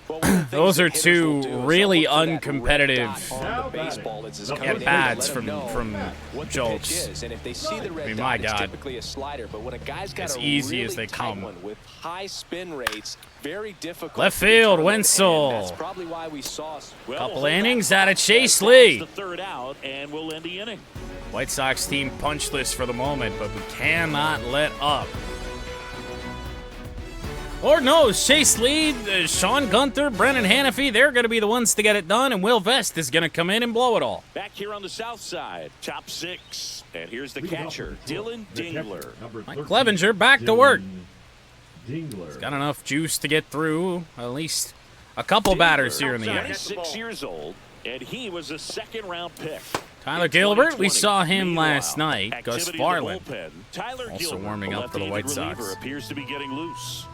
Well, one of the things Those that are hitters two will do is really they'll look for that uncompetitive red dot on the baseball as it's coming in to at-bats let them know from what the Julks. pitch is. And if they see the red I mean, dot, my it's God. typically a slider. But when a guy's got As a easy really as they tight come. one with high spin rates, very difficult. Left to field, determine, Wenzel. and that's probably why we saw. Well, Couple we'll hold innings that out of thought. Chase That's Lee. the third out, and we'll end the inning. White Sox team punchless for the moment, but we cannot let up. Lord knows, Chase Lee, Sean Gunther, Brennan Hannafy, they're going to be the ones to get it done, and Will Vest is going to come in and blow it all. Back here on the south side, top 6. And here's the Leading catcher, off the Dylan the catcher, Dingler. number Mike 13, Clevenger back to work. Dingler. Got enough juice to get through at least a couple batters here in the inning. 6 years old, and he was a second-round pick. Tyler In Gilbert, we 2020. saw him Meanwhile, last night. Gus activity in the Farland. bullpen. Tyler Also Gilbert, warming up for the left-handed White Sox. reliever, appears to be getting loose.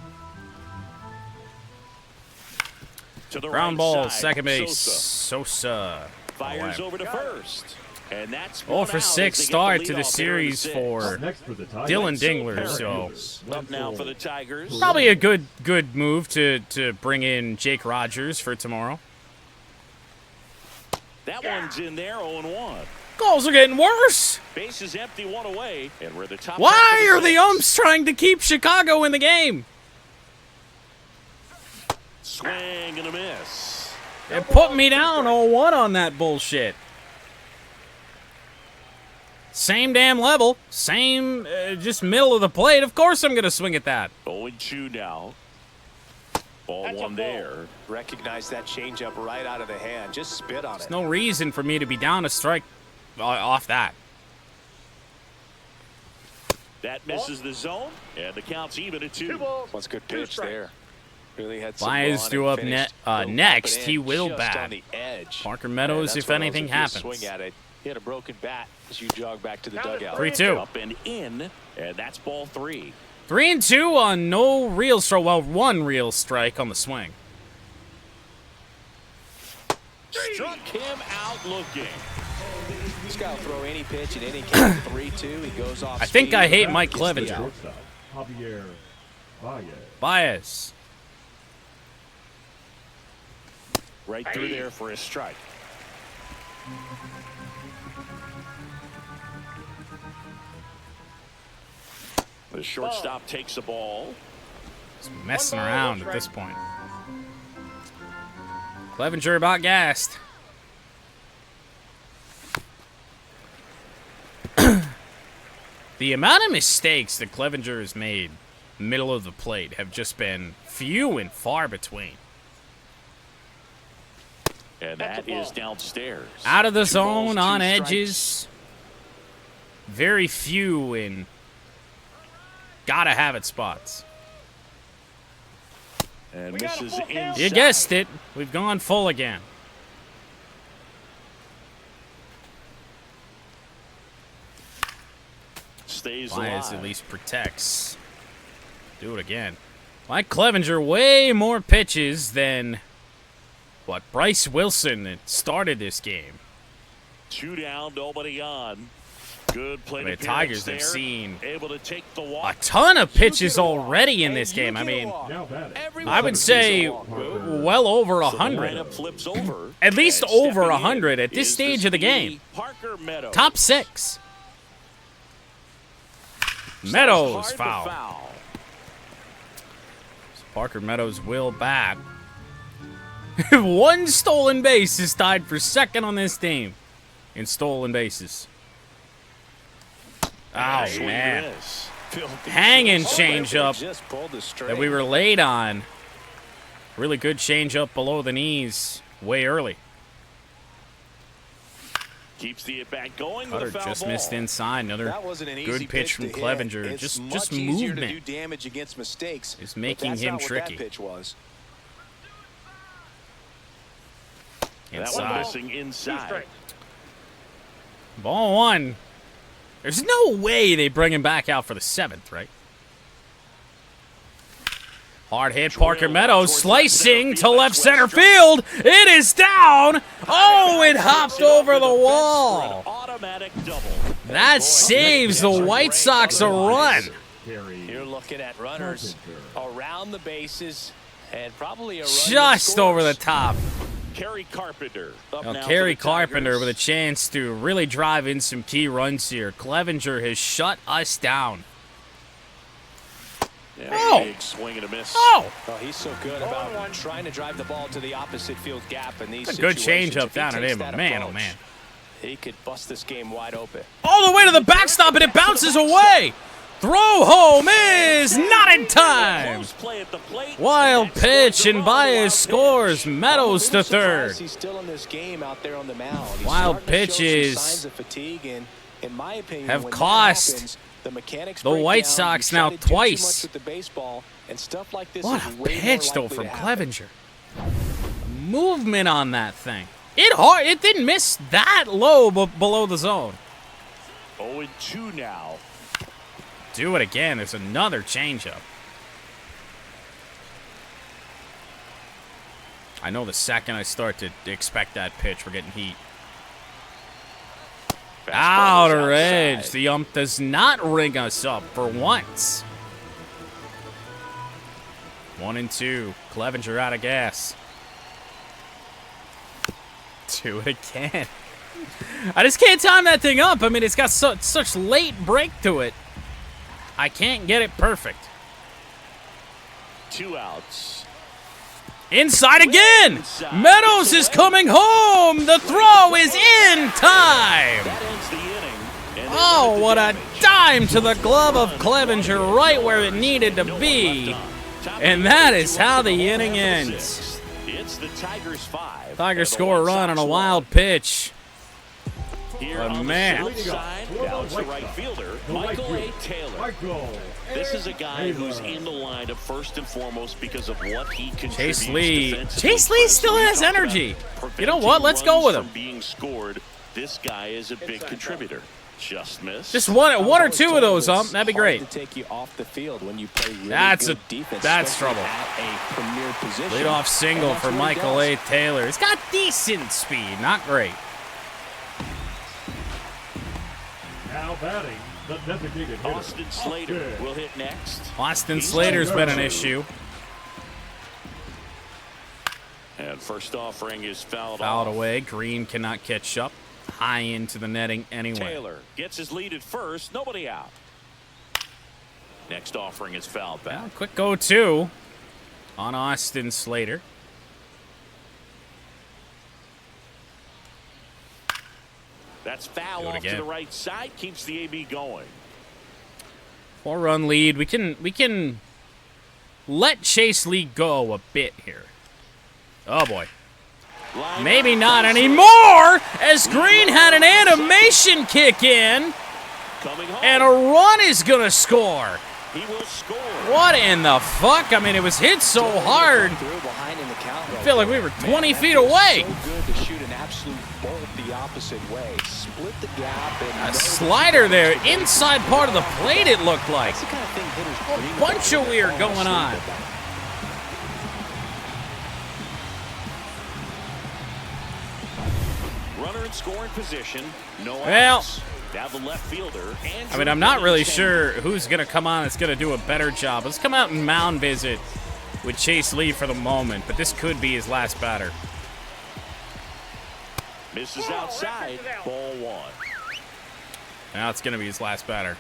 To the Ground right ball, side, second base. Sosa Sosa. fires Away. over to first. And that's 0 for 6 start to the series for Next for the Tigers, Dylan center Dingler, so fielder, up now for the Wenzel. Tigers. probably a good move to bring in Jake Rogers for tomorrow. That one's in there, 0-1. Goals are getting worse. Base is empty, 1 away, and we're the top. Why half of are the sixth. umps trying to keep Chicago in the game? Swing and a miss. It put me down 0-1 on that bullshit. Same damn level, same, just middle of the plate. Of course I'm going to swing at that. 0-2 now. Ball That's a one ball. there. Recognize that changeup right out of the hand. Just spit on it. No reason for me to be down a strike off that. That misses the zone, and the count's even at 2. 2 balls. That's a good 2 pitch strikes. there. Really had some Baez run threw and up finished. He'll next. pop it He in will just bat. on the edge. Parker Yeah, Meadows, that's if one of those anything if you happens. swing at it. He had a broken bat as you jog back to the Count it dugout. 3-2. Up and in, and that's ball 3. 3-2 on no real strike. Well, 1 real strike on the swing. Struck him out looking. This guy will throw any pitch at any count. 3-2. He goes off. I think speed. I hate Mike Gets the Clevenger. out. Shortstop, Javier Baez. Baez. Right through there for a strike. The shortstop takes the ball. He's messing 1 ball, around 1 at this strike. point. Clevenger about gassed. The amount of mistakes that Clevenger has made middle of the plate have just been few and far between. And That's that a ball. is downstairs. Out of the 2 balls, zone, 2 on strikes. edges. very few and gotta have it spots. And misses inside. You guessed it. We've gone full again. Stays Baez alive. at least protects. Do it again. Mike Clevenger, way more pitches than what Bryce Wilson that started this game. 2 down, nobody on. Good play. I mean, to Tigers there. have seen Able to take the a walk. ton of pitches already in this game. I mean, Now batting. I would say well over So the 100. lineup flips over. At least And over stepping 100 in at this is stage of the speedy game. Parker Meadows. Top 6. Meadows foul. Parker Meadows will bat. 1 stolen base is tied for second on this team in stolen bases. Oh, man. Hanging changeup that we were late on. Really good changeup below the knees way early. Keeps the at-bat going with Cutter a foul just ball. missed inside. Another That wasn't an easy good pitch from to hit. Clevenger. It's Just much easier to do movement damage against mistakes. is but making that's him not what tricky. that pitch was. That one Inside. missing 2 inside. strikes. Ball 1. There's no way they bring him back out for the 7th, right? Hard hit, Parker Meadows slicing to left center field. It is down. Oh, it hopped over the wall. Automatic double. That saves the White Sox a run. You're looking at runners around the bases and probably a run that Just over the scores. top. Kerry Carpenter. Up Now, now Kerry for the Carpenter Tigers. with a chance to really drive in some key runs here. Clevenger has shut us down. Yeah, Oh. big swing and a miss. Oh! Oh, he's so good about trying to drive the ball to the opposite field gap in these A good situations. changeup If he down at takes him, that man, oh approach, man. He could bust this game wide open. All the way to the backstop, and it bounces away. Throw home is not in time. Close play at the plate. Wild And that pitch, scores and the run on the Baez wild scores. pitch. Meadows to I'm a little surprised third. He's still in this game out there on the mound. He's Wild starting to show some pitches signs of fatigue, and in my opinion, have when that cost happens, the mechanics the break White down. Sox You try now to do too twice. much with the baseball, and stuff like this What is a way more pitch, though, likely from to happen. Clevenger. Movement on that thing. It didn't miss that low below the zone. 0-2 now. Do it again. There's another changeup. I know the second I start to expect that pitch, we're getting heat. Fastball Outer is edge. outside. The ump does not ring us up for once. 1-2. Clevenger out of gas. Do it again. I just can't time that thing up. I mean, it's got such late break to it. I can't get it perfect. 2 outs. Inside again. Meadows is coming home. The throw is in time. That ends the inning. And they Oh, limit the what a damage. dime to the glove of Clevenger, right where it needed to be. And that is how the inning ends. It's the Tigers 5. Tigers and the score a White run on Sox a 1. wild pitch. Here But on man. the south side, down to right fielder, Michael A. Taylor. Michael. This is a guy who's in the lineup first and foremost because of what he contributes. Chase Lee. defensively. Chase Lee still has We talked about energy. You know what? preventing Let's go runs with him. from being scored. This guy is a big contributor. Just missed. Just one or two of those, that'd be great. Hard to take you off the field when you play really That's good defense, that's especially trouble. at a premier position. Leadoff single And that's for what he Michael does. A. Taylor. He's got decent speed, not great. Now batting, the designated hitter. Austin Slater will hit next. Austin Slater's been an issue. And first offering is fouled Fouled off. away. Green cannot catch up. High into the netting anyway. Taylor gets his lead at first. Nobody out. Next offering is fouled back. Well, quick 0-2 on Austin Slater. That's foul Do it off to again. the right side. Keeps the AB going. 4-run lead. We can let Chase Lee go a bit here. Oh boy. Line Maybe up. not anymore, as Green had an animation kick in, Coming home. And a run is going to score. He will score. What in the fuck? I mean, it was hit so hard. I feel like we were 20 feet away. So good to shoot an absolute bolt the opposite way. Split the gap. And A slider there, inside part of the plate it looked like. That's the kind of thing hitters A dream bunch about. of weird going on. Runner in scoring position. No Well, outs. Now the left fielder. I mean, I'm not really sure who's going to come on that's going to do a better job. Let's come out and mound visit with Chase Lee for the moment, but this could be his last batter. Misses outside. Ball one. Now it's going to be his last batter.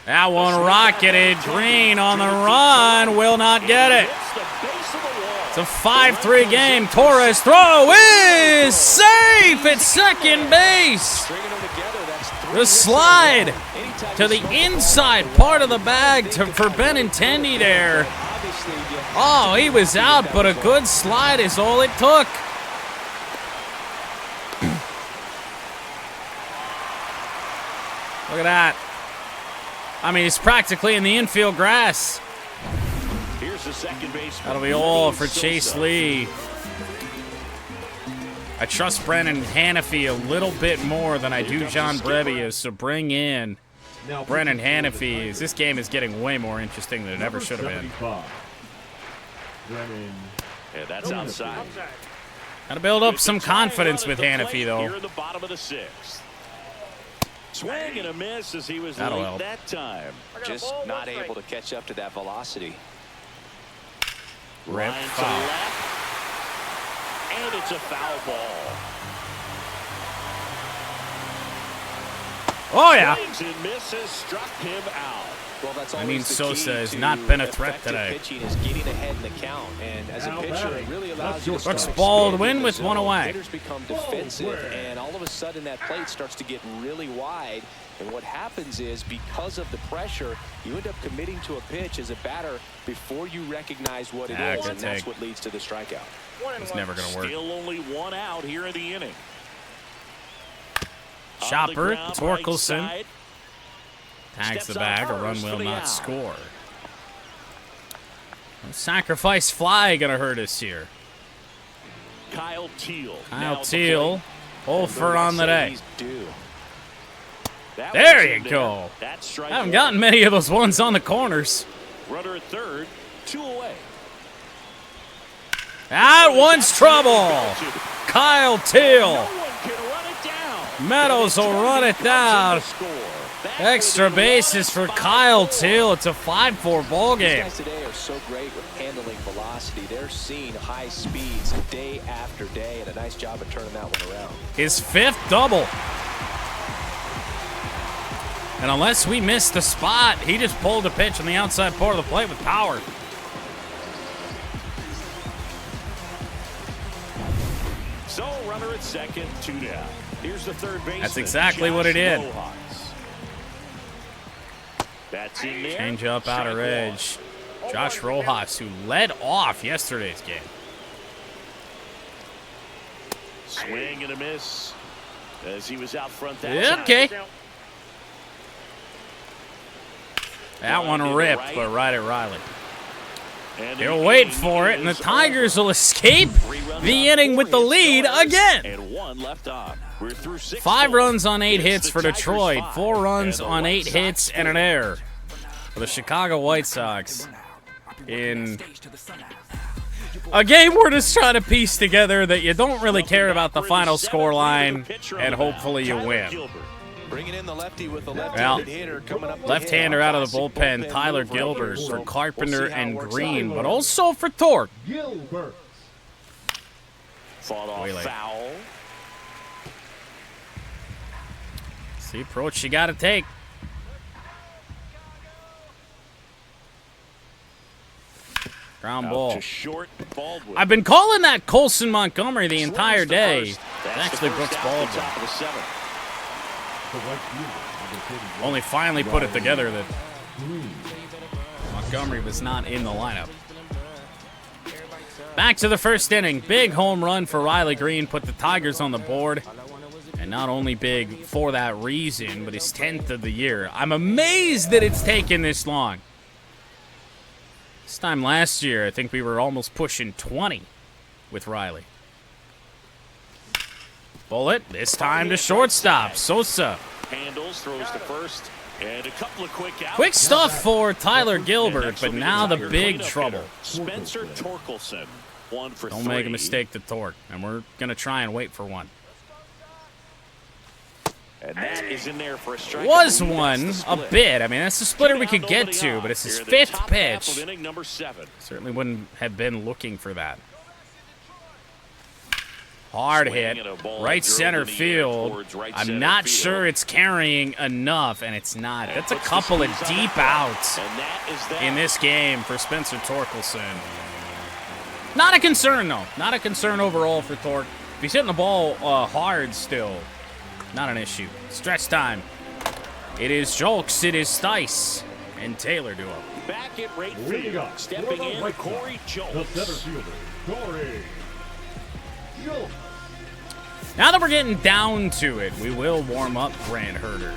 That one rocketed. Green on the run. Will not get it. Hits the base of the wall. It's a 5-3 game. Torres throw is safe at second base. Stringing them together, that's three The hits slide in a row. Anytime to you the score inside part of the bag for Benintendi there. obviously you Oh, he was out, but a good slide is all it took. Look at that. I mean, he's practically in the infield grass. Here's the second baseman. That'll be all for Chase Lee. I trust Brennan Hannafy a little bit more than I do John Brebius, so bring in Brennan Hannafy. This game is getting way more interesting than it ever should have been. Brennan. Yeah, that's outside. Outside. Gotta build up some confidence with Hannafy, Here though. in the bottom of the sixth. Swing and a miss as he was That'll late help. that time. I got a just ball, no not strike. able to catch up to that velocity. Rip Line to foul. left. And it's a foul ball. Oh, yeah. Swings and misses, struck him out. Well, that's I always mean, the Sosa key has to not been a threat effective today. Pitching is getting ahead in the count, and as a Now pitcher, it batting. really allows That's you your to start start. Baldwin expanding with the one zone. away. Hitters become defensive, and all of a sudden that plate starts to get really wide. And what happens is, because of the pressure, you end up committing to a pitch as a batter before you recognize what it Ah, is, good and that's take. what leads to the strikeout. 1-1. It's never gonna work. Still only one out here in the inning. On Chopper, the ground, right Torkelson. side. Tags Steps the on bag. A run first will for the not out. score. Sacrifice fly gonna hurt us here. Kyle Teal. Kyle now at the Teal, plate. for on the day. He's due. That There was you in go. That's strike I haven't one. gotten many of those ones on the corners. Runner at third, 2 away. That one's trouble. Kyle No Teal. one can run it down. Meadows will run it down. Score. That Extra would be bases for Kyle Teal. It's a 5-4 ball These game. guys today are so great with handling velocity. They're seeing high speeds day after day, and a nice job of turning that one around. His 5th double. And unless we missed the spot, he just pulled a pitch on the outside part of the plate with power. So runner at second, 2 down. Here's the third baseman. That's exactly what Josh he did. Rojas. That's in there. Change up outer Strike edge. Josh Rojas, who led off yesterday's game. one. Swing and a miss as he was out front that Yeah, time. okay. Count. That one Line to the ripped, right. but right at Riley. And He'll the wait inning for it, and the is Tigers over. will escape 3 runs the on, inning 4 with the hits, lead no errors, again. And 1 left on. We're through 6. 5 runs on 8 It's hits the for Tigers Detroit. 5, 4 runs and the on White 8 Sox hits and an 4. error for the Chicago White Sox in a game we're just trying to piece together that you don't really care about the final score line, and hopefully you win. Bringing in the lefty with the Well, left-handed hitter coming up. Left-hander out of the bullpen, Tyler Gilbert for Carpenter and Green, but also for Torque. Gilbert. Fought off Way late. foul. It's the approach you got to take. Ground Out ball. to short, Baldwin. I've been calling that Colson Montgomery the entire Swings to day. first. It's That's actually the Brooks first out, the Baldwin. top of the 7th. The right fielder. Number 31. Only finally put it together that Montgomery was not in the lineup. Back to the first inning. Big home run for Riley Green. Put the Tigers on the board. And And not only big for that reason, but his 10th of the year. I'm amazed that it's taken this long. This time last year, I think we were almost pushing 20 with Riley. Bullet, this time to shortstop, Sosa. Handles, throws to first, and a couple of quick outs. Quick stuff for Tyler Gilbert, but now the big trouble. Spencer Torkelson, 1 for 3. Don't make a mistake to Torque, and we're going to try and wait for one. And that is in there for a strike. Was one a bit. I mean, that's the splitter we could get to, but it's his 5th pitch. Number 7. Certainly wouldn't have been looking for that. Hard hit, right center field. I'm not sure it's carrying enough, and it's not. That's a couple of deep outs in this game for Spencer Torkelson. Not a concern, though. Not a concern overall for Torque. If he's hitting the ball hard still, not an issue. Stretch time. It is Jolks, it is Stice, and Taylor duo. Back at right field, stepping in, Corey Jolks. The center fielder, Corey Jolks. Now that we're getting down to it, we will warm up Grant Herter.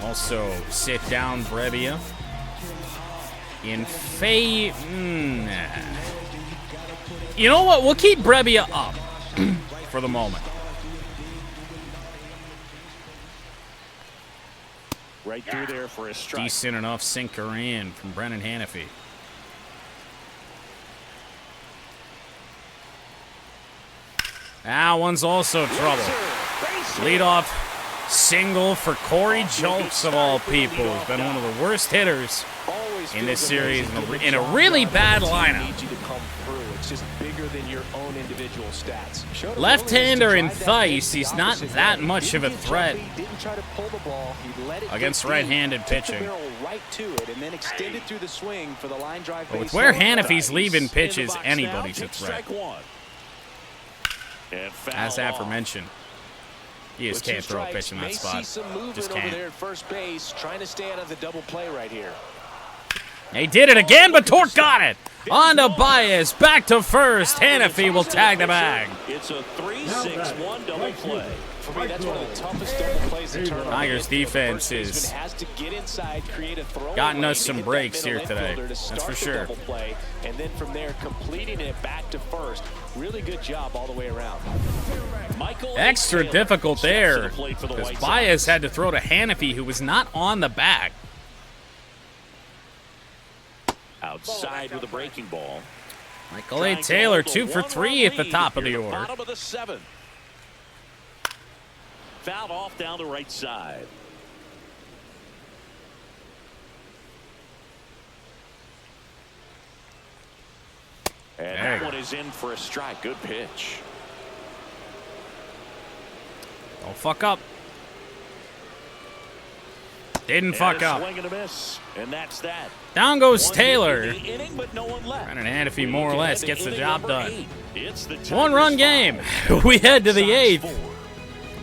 Also, sit down Brebbia. In You know what? We'll keep Brebbia up for the moment. Right through there for a strike. Decent enough sinker in from Brennan Hannafy. That one's also trouble. Leadoff single for Corey Jolks of all people. He's been one of the worst hitters in this series in a really bad lineup. Left-hander in Thice, he's not that much of a threat against right-handed pitching. But with where Hannafy's leaving pitches, anybody's a threat. As aforementioned, he just can't throw a pitch in that spot. Just can't. They did it again, but Torque got it. On to Baez, back to first. Hannafy will tag the bag. It's a 3-6-1 double play. For me, that's one of the toughest double plays to turn on. Tigers defense has gotten us some breaks here today. That's for sure. And then from there, completing it back to first. Really good job all the way around. Extra difficult there because Baez had to throw to Hannafy, who was not on the bag. Outside with a breaking ball. Michael A. Taylor, 2 for 3 at the top of the order. Bottom of the 7th. Fouled off down the right side. And that one is in for a strike. Good pitch. Don't fuck up. Didn't fuck up. Swing and a miss, and that's that. Down goes Taylor. Inning, but no one left. Brennan Hannafy more or less gets the job done. It's the One-run game. We head to the 8th.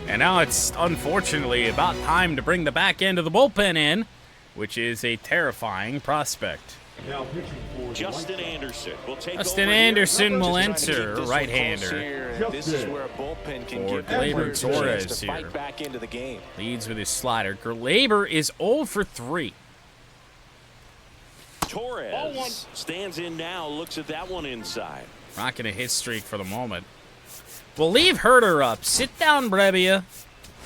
And now it's unfortunately about time to bring the back end of the bullpen in, which is a terrifying prospect. Now pitching for Justin Anderson will take Justin over Anderson here. will enter, right-hander. This is where a bullpen can For give Gleyber Torres to here. fight back into the game. Leads with his slider. Gleyber is 0 for 3. Torres stands in now, looks at that one inside. Rocking a hit streak for the moment. We'll leave Herter up. Sit down, Brebbia.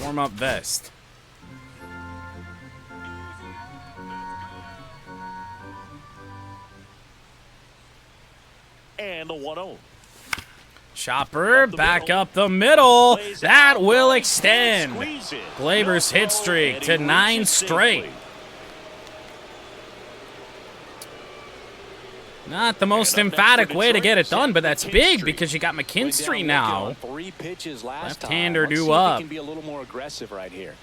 Warm up Vest. And the 1-0. Chopper back up the middle. That will extend Gleyber's hit streak to 9 straight. Not the most emphatic way to get it done, but that's big because you got McKinstry now. Left-hander due up. Can be a little more aggressive right here.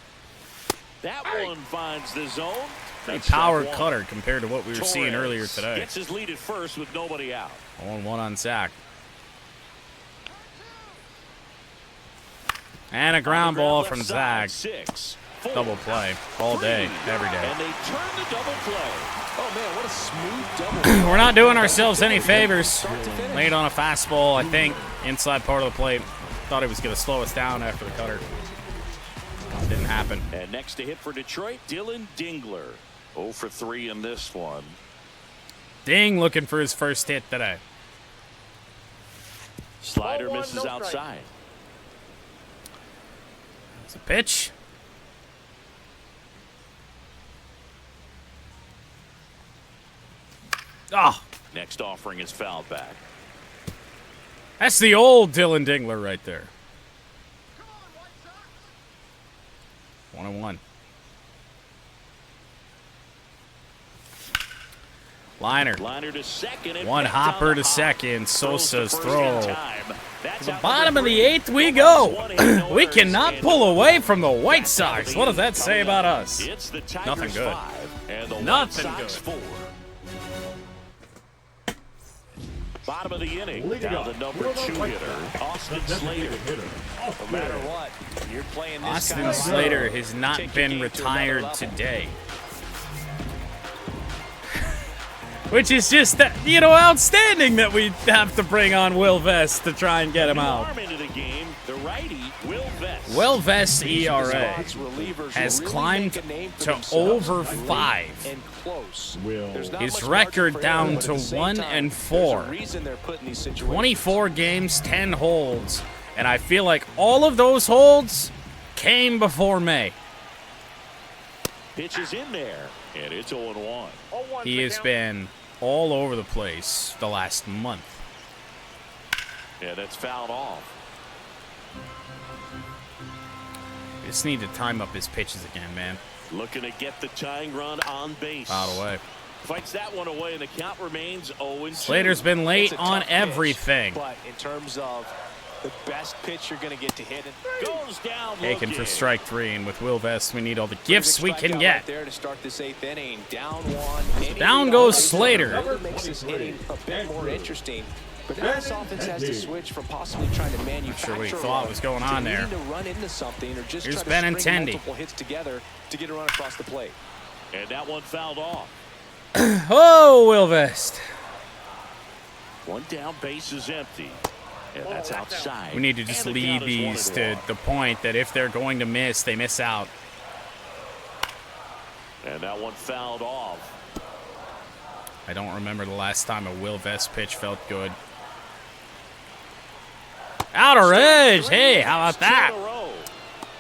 That one finds the zone. A power cutter compared to what we were seeing earlier today. Gets his lead at first with nobody out. 0-1 on Zach. And a ground ball from Zach. Double play all day, every day. And they turn the double play. Oh man, what a smooth double. We're not doing ourselves any favors. Late on a fastball, I think, inside part of the plate. Thought he was going to slow us down after the cutter. Didn't happen. And next to hit for Detroit, Dylan Dingler. 0 for 3 in this one. Ding looking for his first hit today. Slider Ball one, misses no outside. It's a pitch. Oh, Next offering is fouled back. that's the old Dylan Dingler right there. 1-1. Liner. Liner to second. And One back hopper down to the hop. second. Throws to Sosa's first throw. in time. That's The out bottom number of the 3. 8th we One go. hit, We no cannot errors, pull and away from the White back Sox. to the What does lead that say coming about up. us? It's the Tigers Nothing good. 5 and the Nothing White Sox good. 4. Bottom of the inning. Leading Down up the number for the 2 White hitter, Sox, Austin the designated Slater. hitter, No matter what, you're playing this Austin kind of Slater lineup, has not take your been game to retired another level. today. Which is just, outstanding that we have to bring on Will Vest to try and get him New out. arm into the game, the righty, Will Vest. Will Vest's ERA Sox relievers has really climbed make a name for to themselves over late 5. and close. Will. There's not His much record margin for down error, but to at the same 1 time, and there's 4. a reason they're put in these situations. 24 games, 10 holds. And I feel like all of those holds came before May. Pitch is in there, and it's 0-1. 0-1, He has count. been all over the place the last month. Yeah, that's fouled off. We just need to time up his pitches again, man. Looking to get the tying run on base. Foul away. Fights that one away, and the count remains 0-2. Slater's been It's late a on tough pitch, everything. but in terms of the best pitch you're going to get to hit it, Goes down Taken for looking. strike 3, and with Will Vest, we need all the gifts we can Strikeout get. right there to start this 8th inning. Down 1. Any down lead goes on base Slater. runner makes this inning a bit more interesting. But now this offense has to switch from possibly trying to manufacture sure what he a thought run was going on to there. needing to run into something or just Here's try to string Benintendi. multiple hits together to get a run across the plate. And that one fouled off. Oh, Will Vest. One down, base is empty. And that's outside. We need to just And the lead count is these to 1-1. the point that if they're going to miss, they miss out. And that one fouled off. I don't remember the last time a Will Vest pitch felt good. Outer edge. Hey, how about that? Two in a row.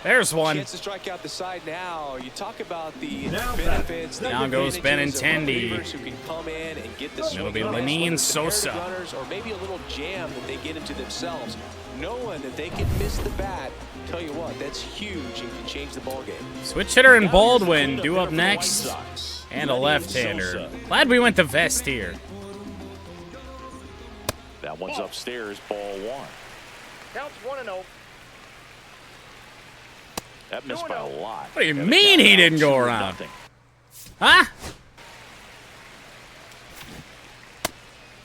There's one. Chance to strike out the side now. You talk about the Now benefits. the Down goes advantages of Benintendi. relievers who can come in and get the It'll swing be and miss, Lenine whether it's Sosa. comparative runners or maybe a little jam that they get into themselves. Knowing that they can miss the bat, tell you what, that's huge and can change the ball game. Switch hitter and Now here's the Baldwin cleanup due hitter up for the White next. Sox. And a Lenine left-hander. Sosa. Glad we went to Vest here. That one's upstairs, ball 1. Counts 1-0. That missed by a lot. What do you And the mean count he now didn't go 2-0. around? Huh?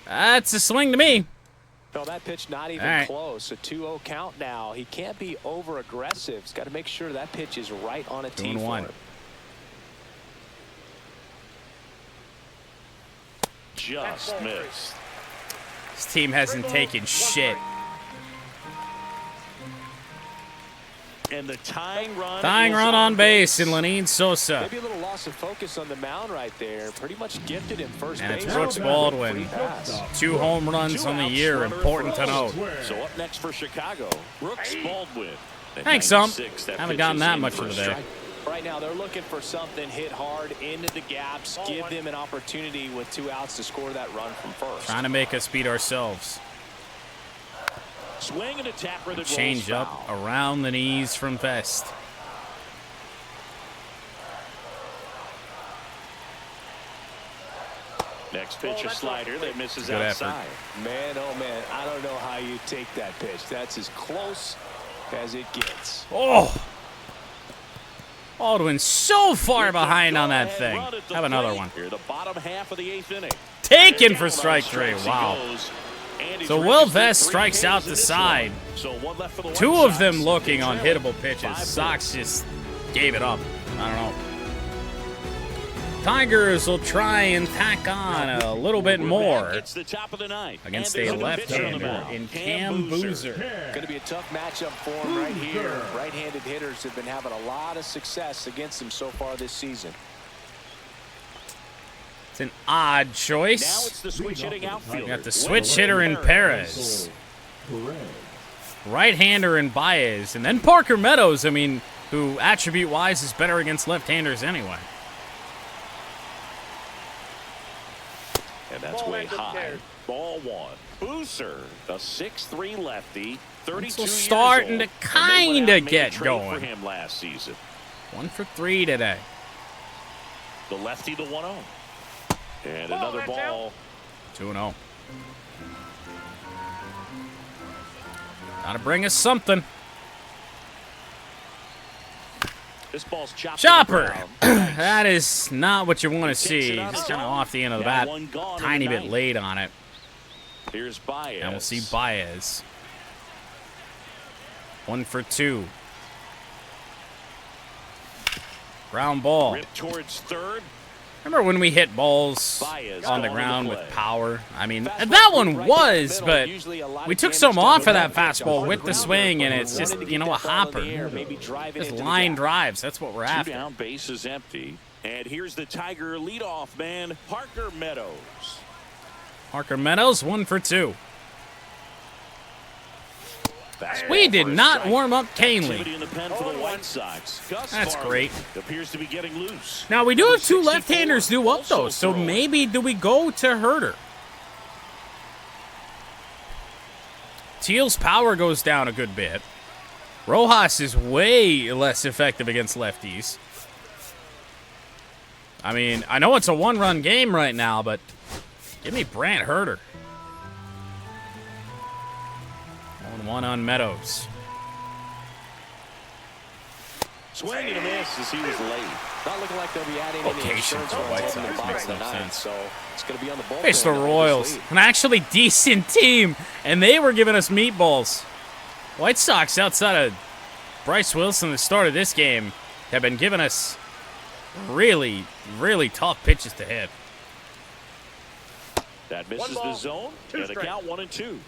That's a swing to me. No, that pitch not even All right. close. A 2-0 count now. He can't be over-aggressive. He's got to make sure that pitch is right on a tee for 2-1. him. Just missed. This team hasn't taken shit. And the tying run. Tying is run on base in Lenine Sosa. Maybe a little loss of focus on the mound right there. Pretty much gifted him first And it's base. Brooks Baldwin. 2 home runs on the year. Important to note. So up next for Chicago, Brooks Baldwin. At Thanks, Sump. 96, that Haven't pitch gotten is that in much for of a the day. strike. Right now, they're looking for something hit hard into the gaps, give them an opportunity with 2 outs to score that run from first. Trying to make us beat ourselves. Swing and a tapper that Change rolls up foul. around the knees from Vest. Next pitch, a slider that misses Good effort. outside. Man, oh man, I don't know how you take that pitch. That's as close as it gets. Oh! Baldwin's so far behind on that Go-ahead thing. run at the Have another plate one. Here, the bottom half of the 8th inning. Taken for Down on strike 3. strikes he Wow. goes. And he's So Will registered Vest 3 strikes Ks out in the this side. one. So one left for the White 2 of them Sox. looking on Trailing hittable pitches. 5-4. Sox just gave it up. I don't know. Tigers will try and tack on a little bit more It's the top of the ninth. against And a there's new pitcher on the left-hander mound. in Cam Boozer. Going to be a tough matchup for him right here. Right-handed hitters have been having a lot of success against him so far this season. It's an odd Now choice. it's the switch hitting outfielder. Got the switch hitter in Perez. Right-hander in Baez. And then Parker Meadows, I mean, who attribute-wise is better against left-handers anyway. And that's Ball way ends high. upstairs. Ball one. Boozer, the 6'3 lefty, 32 years starting old. to kinda And they went out and made a get trade going. for him last season. 1 for 3 today. The lefty, the 1-0. And Ball, another that's ball. 2-0. Gotta bring us something. This ball's chopped. Chopper! to the ground. That is not what you want to Takes see. it on It's his kind of own. off the end of the Now bat. one gone in Tiny the bit ninth. late on it. Here's Baez. And we'll see Baez. 1 for 2. Ground ball. Ripped towards third. Remember when we hit balls Baez on the gone ground to with play. power? I mean, Fastball that right one down the was, middle. but Usually a lot we of took damage some done off to of that that pitch fastball on with the ground. swing, and You it's wanted just, to you get know, a that ball in the hopper. air, maybe drive it Just into the line gap. drives. That's what we're 2 after. down, base is empty. And here's the Tiger leadoff man, Parker Meadows. Parker Meadows, 1 for 2. Fastball We for did a not strike. warm up Activity Canely. in the pen for the White Sox. Gus That's Farley great. appears to be getting loose. Now, we do Number have 2 64 left-handers due up, though, also so throwing. maybe do we go to Herder? Teal's power goes down a good bit. Rojas is way less effective against lefties. I mean, I know it's a 1-run game right now, but give me Brant Herder. 1-1 on Meadows. Swing and a miss as he was late. Not looking like they'll be adding any Location insurance for the White runs in the Sox bottom makes of the no ninth, sense. so it's going to be on the bullpen. Face the to hold this Royals, lead. an actually decent team, and they were giving us meatballs. White Sox, outside of Bryce Wilson, the start of this game, have been giving us really, really tough pitches to hit. That misses One ball, the zone. 2 And a strikes. count 1-2.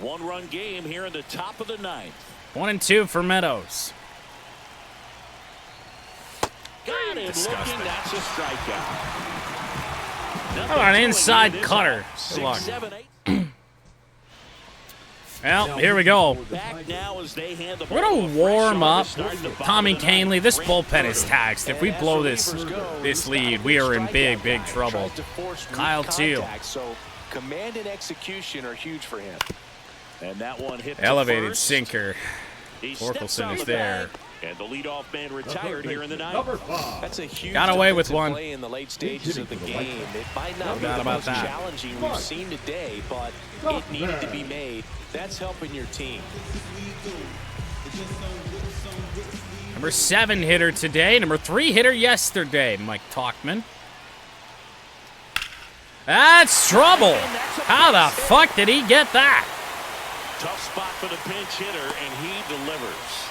1-run game here in the top of the ninth. 1-2 for Meadows. Got him Disgusting. looking. That's a strikeout. How about an inside cutter? Good 6, luck. 7, 8. Well, here we go. Back now as they hand the We're ball going to fresh warm on up to start the bottom Tommy of the ninth. Canely. This Brant bullpen is Herder. taxed. If we And as blow this relievers go, this he's lead, got we a are in strikeout big, big guy. trouble. Tries to force weak Kyle Teal. contact, so command and execution are huge for him. And that one hit to Elevated first. sinker. He steps Torkelson out is of the there. bag, and the leadoff man retired here in the ninth. Number 5. That's a huge Got away with defensive one. play in the late stages of the game. It might not be doubt the about most that. challenging we've seen today, but it needed to be made. That's helping your team. Number 7 hitter today. Number 3 hitter yesterday, Mike Talkman. That's trouble. How the fuck did he get that? Tough spot for the pinch hitter, and he delivers.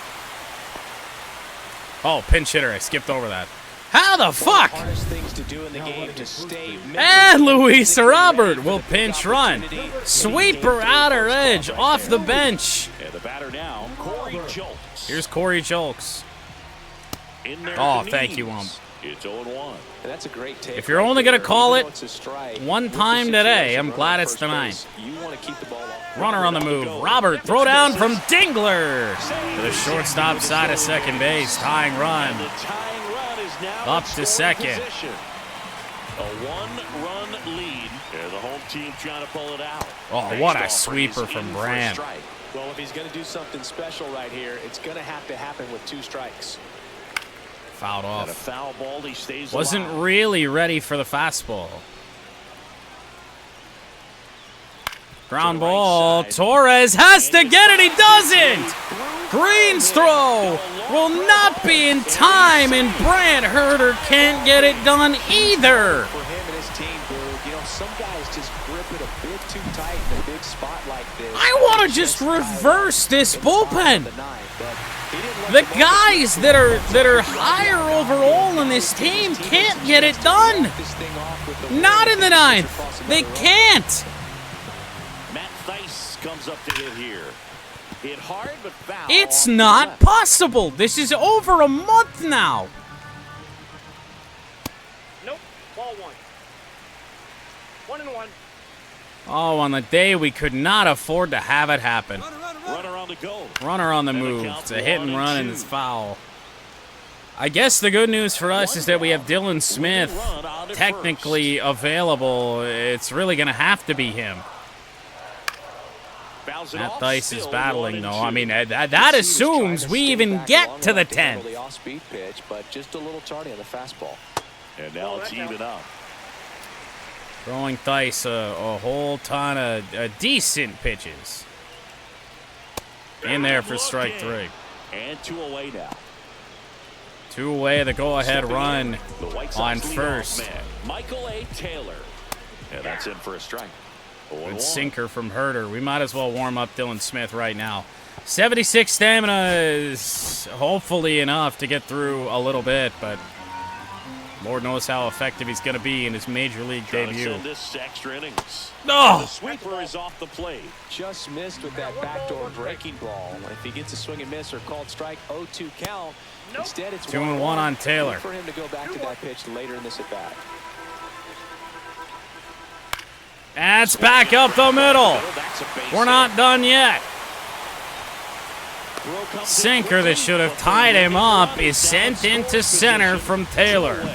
Oh, pinch hitter. I skipped over that. How the fuck? Hardest things to do in the game to stay And Luis Robert will pinch run. Sweeper outer edge off the bench. And the batter now, Corey Jolks. Here's Corey Jolks. In there Oh, at the thank you, knees. Ump. It's 0-1. That's a great take. If you're only gonna call Even it though it's a strike, one with the time today, situation, I'm runner glad at it's first tonight. base, You want to keep the ball off. Runner on the move. Robert, throw down from Dingler to the shortstop side of second base. Tying run. And the tying run is now Up in to scoring second. position. A 1-run lead. And the home team trying to pull it out. Oh, what a Baseball sweeper is from in for a Brand. strike. Well, if he's going to do something special right here, it's going to have to happen with 2 strikes. Fouled And a off. foul ball, he stays Wasn't alive. really ready for the fastball. Ground To the right ball. side. Torres has to get it. He doesn't. Green's throw will not be in time, and Brant Herder can't get it done either. For him and his team, Blue, you know, some guys just grip it a bit too tight in a big spot like this. I want to just reverse this bullpen. The ninth, but he didn't let The ball guys that are higher overall in this team can't get it done. Not in the ninth. They can't. Matt Theis comes up to hit here. Hit hard, but foul. It's not possible. This is over a month now. Nope. Ball one. 1-1. Oh, on the day we could not afford to have it happen. Runner on the go. Runner on the move. It's a hit and run and it's foul. I guess the good news for us is that we have Dylan Smith technically available. It's really going to have to be him. Matt Theis is battling, though. I mean, that assumes we even get to the 10th. Off-speed pitch, but just a little tardy on the fastball. And now it's even up. Throwing Theis a whole ton of decent pitches. In there for strike 3. And 2 away now. 2 away, the go-ahead run on first. Michael A. Taylor. And that's in for a strike. Good sinker from Herder. We might as well warm up Dylan Smith right now. 76 stamina is hopefully enough to get through a little bit, but Lord knows how effective he's going to be in his major league debut. Send this extra innings. Oh! The sweeper is off the plate. Just missed with that backdoor breaking ball. If he gets a swing and miss or called strike, 0-2 count. Instead, it's 2-1 on Taylor. For him to go back to that pitch later in this at bat. That's back up the middle. We're not done yet. Sinker that should have tied him up is sent into center from Taylor. I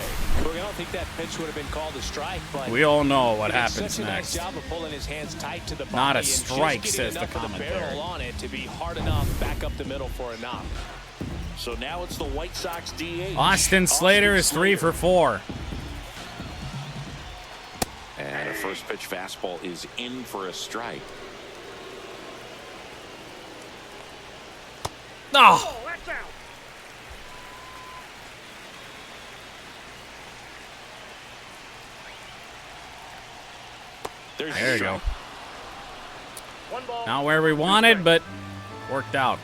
don't think that pitch would have been called a strike, but We all know what happens such a nice next. job of pulling his hands tight to the body Not a and just strike, getting says the enough of commentator. barrel on it to be hard enough back up the middle for a knock. So now it's the White Sox DH. Austin Slater is 3 for 4. And a first pitch fastball is in for a strike. Oh! Oh, that's out. There you go. 1 ball. Not where we wanted, but worked out.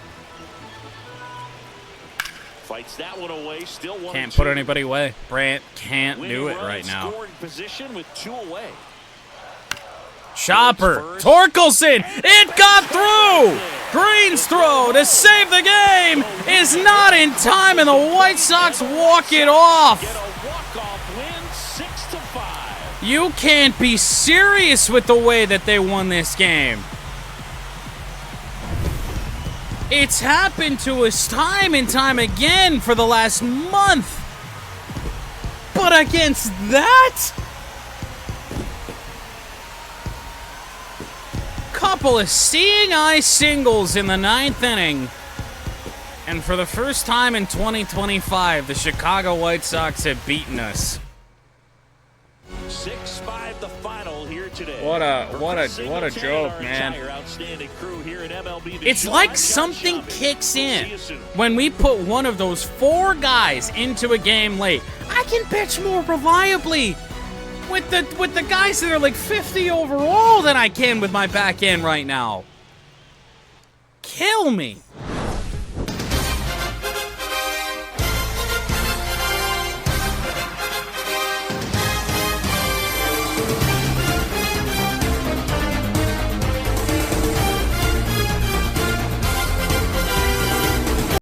Fights that one away. Still 1-2. Can't put anybody away. Brant can't do it right now. Scoring position with 2 away. Chopper, Torkelson, it got through! Green's throw to save the game is not in time, and the White Sox walk it off. Get a walk-off win, 6-5. You can't be serious with the way that they won this game. It's happened to us time and time again for the last month. But against that? Couple of seeing eye singles in the 9th inning. And for the first time in 2025, the Chicago White Sox have beaten us. 6-5 the final here today. What a joke, man. It's like something kicks in when we put one of those 4 guys into a game late. I can pitch more reliably with the guys that are like 50 overall than I can with my back end right now. Kill me.